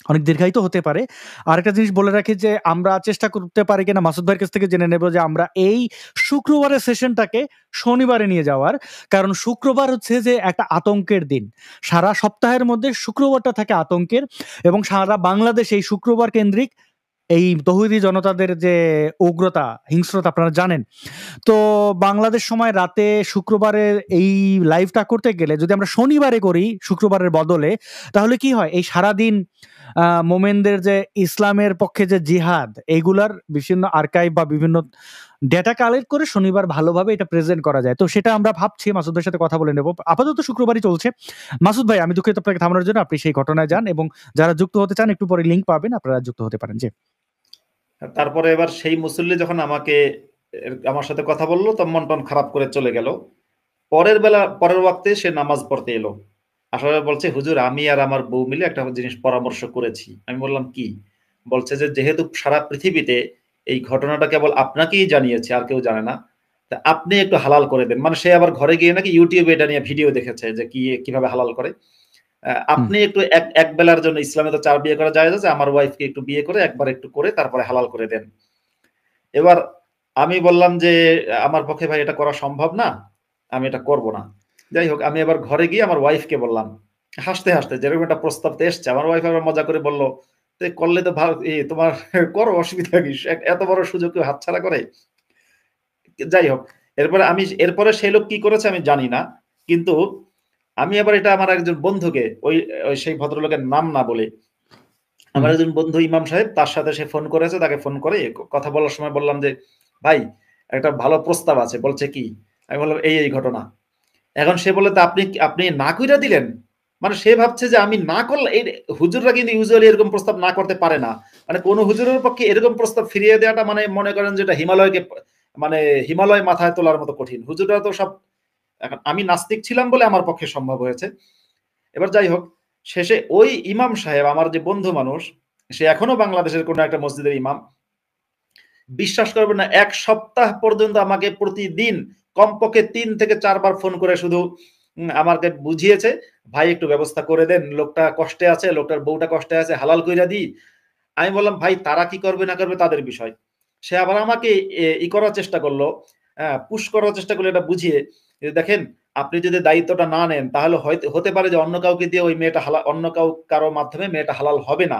অনেক দীর্ঘায়িত হতে পারে। আরেকটা জিনিস বলে রাখি যে আমরা চেষ্টা করতে পারি কিনা মাসুদ ভাইয়ের কাছ থেকে জেনে নেব যে আমরা এই শুক্রবারের সেশনটাকে শনিবারে নিয়ে যাওয়ার, কারণ শুক্রবার হচ্ছে যে একটা আতঙ্কের দিন। সারা সপ্তাহের মধ্যে শুক্রবারটা থাকে আতঙ্কের, এবং সারা বাংলাদেশ এই শুক্রবার কেন্দ্রিক এই তৌহিদি জনতাদের যে উগ্রতা, হিংস্রতা আপনারা জানেন। তো বাংলাদেশ সময় রাতে শুক্রবারের এই লাইভটা করতে গেলে যদি আমরা শনিবারে করি শুক্রবারের বদলে, তাহলে কি হয়, এই সারাদিন মোমেনদের যে ইসলামের পক্ষে যে জিহাদ, এইগুলার বিভিন্ন আর্কাইভ বা বিভিন্ন ডেটা কালেক্ট করে শনিবার ভালোভাবে এটা প্রেজেন্ট করা যায়। তো সেটা আমরা ভাবছি, মাসুদের সাথে কথা বলে নেব। আপাতত শুক্রবারই চলছে। মাসুদ ভাই, আমি দুঃখিত আপনাকে থামানোর জন্য, আপনি সেই ঘটনায় যান, এবং যারা যুক্ত হতে চান একটু পরে লিঙ্ক পাবেন, আপনারা যুক্ত হতে পারেন। যে তারপরে এবার সেই মুসল্লি যখন আমার সাথে কথা বললো, তো মন টন খারাপ করে চলে গেল। পরের ওয়াক্তে সে নামাজ পড়তে এলো, আসলে বলছে হুজুর আমি আর আমার বউ মিলে একটা জিনিস পরামর্শ করেছি। আমি বললাম কি? বলছে যে যেহেতু সারা পৃথিবীতে এই ঘটনাটা কেবল আপনাকেই জানিয়েছে, আর কেউ জানে না, তা আপনি একটু হালাল করে দেন। মানে সে আবার ঘরে গিয়ে নাকি ইউটিউবে এটা নিয়ে ভিডিও দেখেছে যে কিভাবে হালাল করে। আপনি একটু এক বেলার জন্য, ইসলামে তো 4 বিয়ে করা যায়, আমার ওয়াইফকে একটু বিয়ে করে একবার একটু করে তারপরে হালাল করে দেন। এবার আমি বললাম যে আমার পক্ষে ভাই এটা করা সম্ভব না, আমি এটা করব না। যাই হোক, আমি এবার ঘরে গিয়ে আমার ওয়াইফকে বললাম, হাসতে হাসতে, যেরকম একটা প্রস্তাব এসছে, আমার ওয়াইফ আবার মজা করে বললো করলে তো ভালো, তোমার করো, অসুবিধা কি, এত বড় সুযোগ কেউ হাতছাড়া করে? যাই হোক, এরপরে সেই লোক কি করেছে আমি জানি না, কিন্তু আমি আবার এটা আমার একজন বন্ধুকে, সেই ভদ্রলোকের নাম না বলে, আমার একজন বন্ধু ইমাম সাহেব, তার সাথে সে ফোন করেছে। তাকে ফোন করে কথা বলার সময় বললাম যে ভাই একটা ভালো প্রস্তাব আছে। বলছে কি? আমি বললাম এই ঘটনা। এখন সে বলে তা আপনি না কইরা দিলেন? মানে সে ভাবছে যে আমি না করলে, এই হুজুররা কিন্তু ইউজুয়ালি এরকম প্রস্তাব না করতে পারে না। মানে কোন হুজুরের পক্ষে এরকম প্রস্তাব ফিরিয়ে দেওয়াটা, মানে মনে করেন যেটা হিমালয় মাথায় তোলার মতো কঠিন। হুজুররা তো সব, এখন আমি নাস্তিক ছিলাম বলে আমার পক্ষে সম্ভব হয়েছে। এবার যাই হোক, শেষে ওই ইমাম সাহেব, আমার যে বন্ধু মানুষ, সে এখনো বাংলাদেশের কোন একটা মসজিদের ইমাম, বিশ্বাস করবেন না, 1 সপ্তাহ পর্যন্ত আমাকে প্রতিদিন কমপক্ষে 3 থেকে 4 বার ফোন করে শুধু আমাকে বুঝিয়েছে, ভাই একটু ব্যবস্থা করে দেন, লোকটা কষ্টে আছে, লোকটার বউটা কষ্টে আছে, হালাল কইরা দিই। আমি বললাম ভাই তারা কি করবে না করবে তাদের বিষয়। সে আবার আমাকে করার চেষ্টা করলো, পুশ করার চেষ্টা করলো, এটা বুঝিয়ে, দেখেন আপনি যদি দায়িত্বটা না নেন তাহলে হতে পারে যে অন্য কাউকে দিয়ে ওই মেয়েটা হালাল, কারো মাধ্যমে মেয়েটা হালাল হবে না।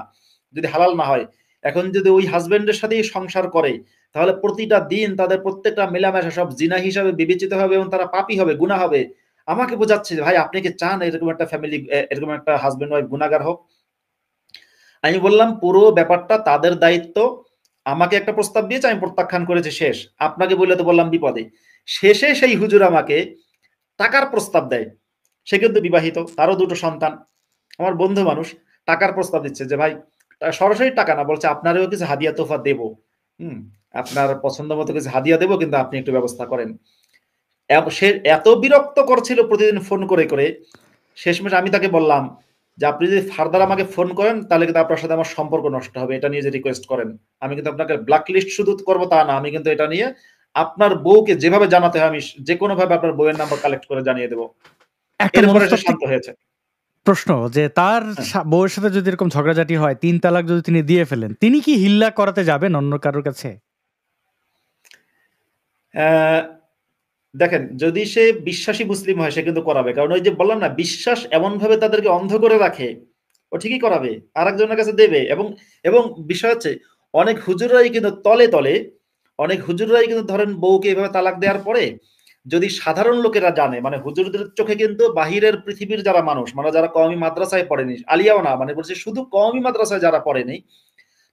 যদি হালাল না হয়, এখন যদি ওই হাজবেন্ডের সাথেই সংসার করে, তাহলে প্রতিটা দিন তাদের প্রত্যেকটা মেলামেশা সব জিনা হিসাবে বিবেচিত হবে এবং তারা পাপী হবে, গুনাহ হবে। আমাকে বোঝাচ্ছে ভাই আপনি কি চান এরকম একটা ফ্যামিলি, এরকম একটা হাজবেন্ড ওয়াইফ গুনাহগার হোক? আমি বললাম পুরো ব্যাপারটা তাদের দায়িত্ব। আমাকে একটা প্রস্তাব দিয়েছে, আমি প্রত্যাখ্যান করেছি, শেষ। আপনাকে বললে তো বললাম বিপদে। শেষে সেই হুজুর আমাকে টাকার প্রস্তাব দেয়। সে কিন্তু বিবাহিত, তারও 2টো সন্তান। আমার বন্ধু মানুষ টাকার প্রস্তাব দিচ্ছে যে ভাই সরাসরি টাকা না, বলছে আপনারও কিছু হাদিয়া তোফা দেবো, আপনার পছন্দ মতো কিছু হাদিয়া দেবো, কিন্তু আপনি একটু ব্যবস্থা করেন। সে এত বিরক্ত করছিল প্রতিদিন ফোন করে করে, শেষমেশ আমি তাকে বললাম যে আপনি যদি ফার্দার আমাকে ফোন করেন তাহলে কিন্তু আপনার সাথে আমার সম্পর্ক নষ্ট হবে, এটা নিয়ে যে রিকোয়েস্ট করেন, আমি কিন্তু আপনাকে ব্ল্যাক লিস্ট শুধু করবো তা না, আমি কিন্তু এটা নিয়ে আপনার বউকে যেভাবে জানাতে হয় আমি যে কোনো ভাবে আপনার বউয়ের নাম্বার কালেক্ট করে জানিয়ে দেবো। এরপরে সে শান্ত হয়েছে। প্রশ্ন যে তার বউয়ের সাথে যদি এরকম ঝগড়াঝাটি হয়, 3 তালাক যদি তিনি দিয়ে ফেলেন, তিনি কি হিল্লা করাতে যাবেন অন্য কারোর কাছে? দেখেন, যদি সে বিশ্বাসী মুসলিম হয় সে কিন্তু করাবে, কারণ ওই যে বললাম না, বিশ্বাস এমন ভাবে তাদেরকে অন্ধ করে রাখে, ও ঠিকই করাবে, আরেকজনের কাছে দেবে। এবং বিষয় হচ্ছে অনেক হুজুররাই কিন্তু তলে তলে, অনেক হুজুররাই কিন্তু ধরেন বউকে এভাবে তালাক দেওয়ার পরে যদি সাধারণ লোকেরা জানে, মানে হুজুরদের চোখে কিন্তু বাহিরের পৃথিবীর যারা মানুষ, মানে যারা কওমি মাদ্রাসায় পড়েনি, আলিয়াও না, মানে বলছে শুধু কওমি মাদ্রাসায় যারা পড়েনি,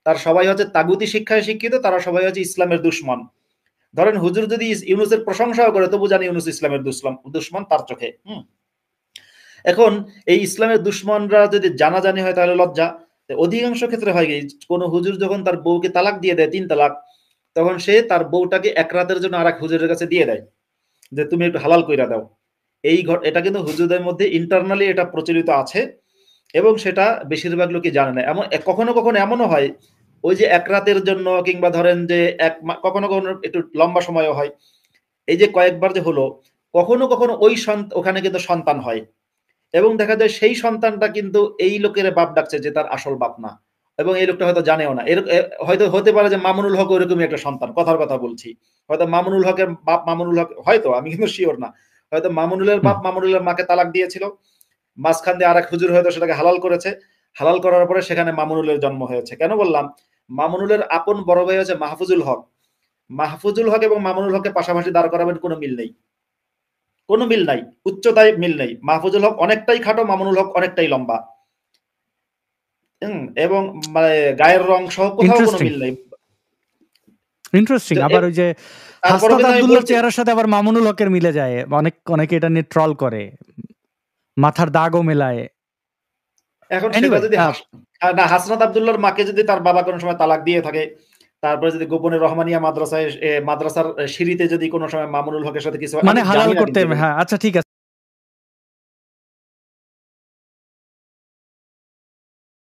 তার সবাই হচ্ছে তাগুতি শিক্ষায় শিক্ষিত, তারা সবাই হচ্ছে ইসলামের দুশমন। ধরেন হুজুর যদি ইউনুসের প্রশংসাও করে তবু জানি ইউনুস ইসলামের দুশমন তার চোখে। এখন এই ইসলামের দুশমনরা যদি জানাজানি হয় তাহলে লজ্জা। অধিকাংশ ক্ষেত্রে হয় কি, কোন হুজুর যখন তার বউকে তালাক দিয়ে দেয় 3 তালাক, তখন সে তার বউটাকে এক রাতের জন্য আরেক হুজুরের কাছে দিয়ে দেয় যে তুমি একটু হালাল কইরা দাও। এটা কিন্তু হুজুরদের মধ্যে ইন্টারনালি এটা প্রচলিত আছে, এবং সেটা বেশিরভাগ লোকই জানে না। কখনো কখনো এমনও হয় ওই যে এক রাতের জন্য, কিংবা ধরেন যে কখনো কখনো একটু লম্বা সময়ও হয়, এই যে কয়েকবার যে হলো, কখনো কখনো ওখানে কিন্তু সন্তান হয়, এবং দেখা যায় সেই সন্তানটা কিন্তু এই লোকের বাপ ডাকছে যে তার আসল বাপ না, এবং এই লোকটা হয়তো জানেও না। হয়তো হতে পারে যে মামুনুল হক ওইরকমই একটা সন্তান, কথার কথা বলছি, হয়তো মামুনুল হকের বাপ মামুনুল হক, হয়তো, আমি কিন্তু শিওর না, হয়তো মামুনুলের বাপ মামুনুলের মাকে তালাক দিয়েছিল, মাঝখান দিয়ে আরেক হুজুর হয়তো সেটাকে হালাল করেছে, হালাল করার পরে সেখানে মামুনুলের জন্ম হয়েছে। কেন বললাম? মামুনুলের আপন বড় ভাই হচ্ছে মাহফুজুল হক। মাহফুজুল হক এবং মামুনুল হককে পাশাপাশি দাঁড় করাবেন, কোনো মিল নেই, কোনো মিল নাই, উচ্চতায় মিল নেই। মাহফুজুল হক অনেকটাই খাটো, মামুনুল হক অনেকটাই লম্বা, এবং মানে গায়ের রং সহ কোথাও কোনো মিল নেই। ইন্টারেস্টিং। আবার ওই যে হাসনাত আব্দুল্লাহর চেহারার সাথে আবার মামুনুল হকের মিলে যায়, অনেকে এটা নিয়ে ট্রল করে, মাথার দাগও মেলায়। এখন সেটা যদি না, হাসনাত আব্দুল্লাহর মাকে যদি তার বাবা কোনো সময় তালাক দিয়ে থাকে, তারপরে যদি গোপনে রহমানিয়া মাদ্রাসার সিঁড়িতে যদি কোনো সময় মামুনুল হকের সাথে কিছু মানে হালাল করতে, হ্যাঁ আচ্ছা ঠিক আছে।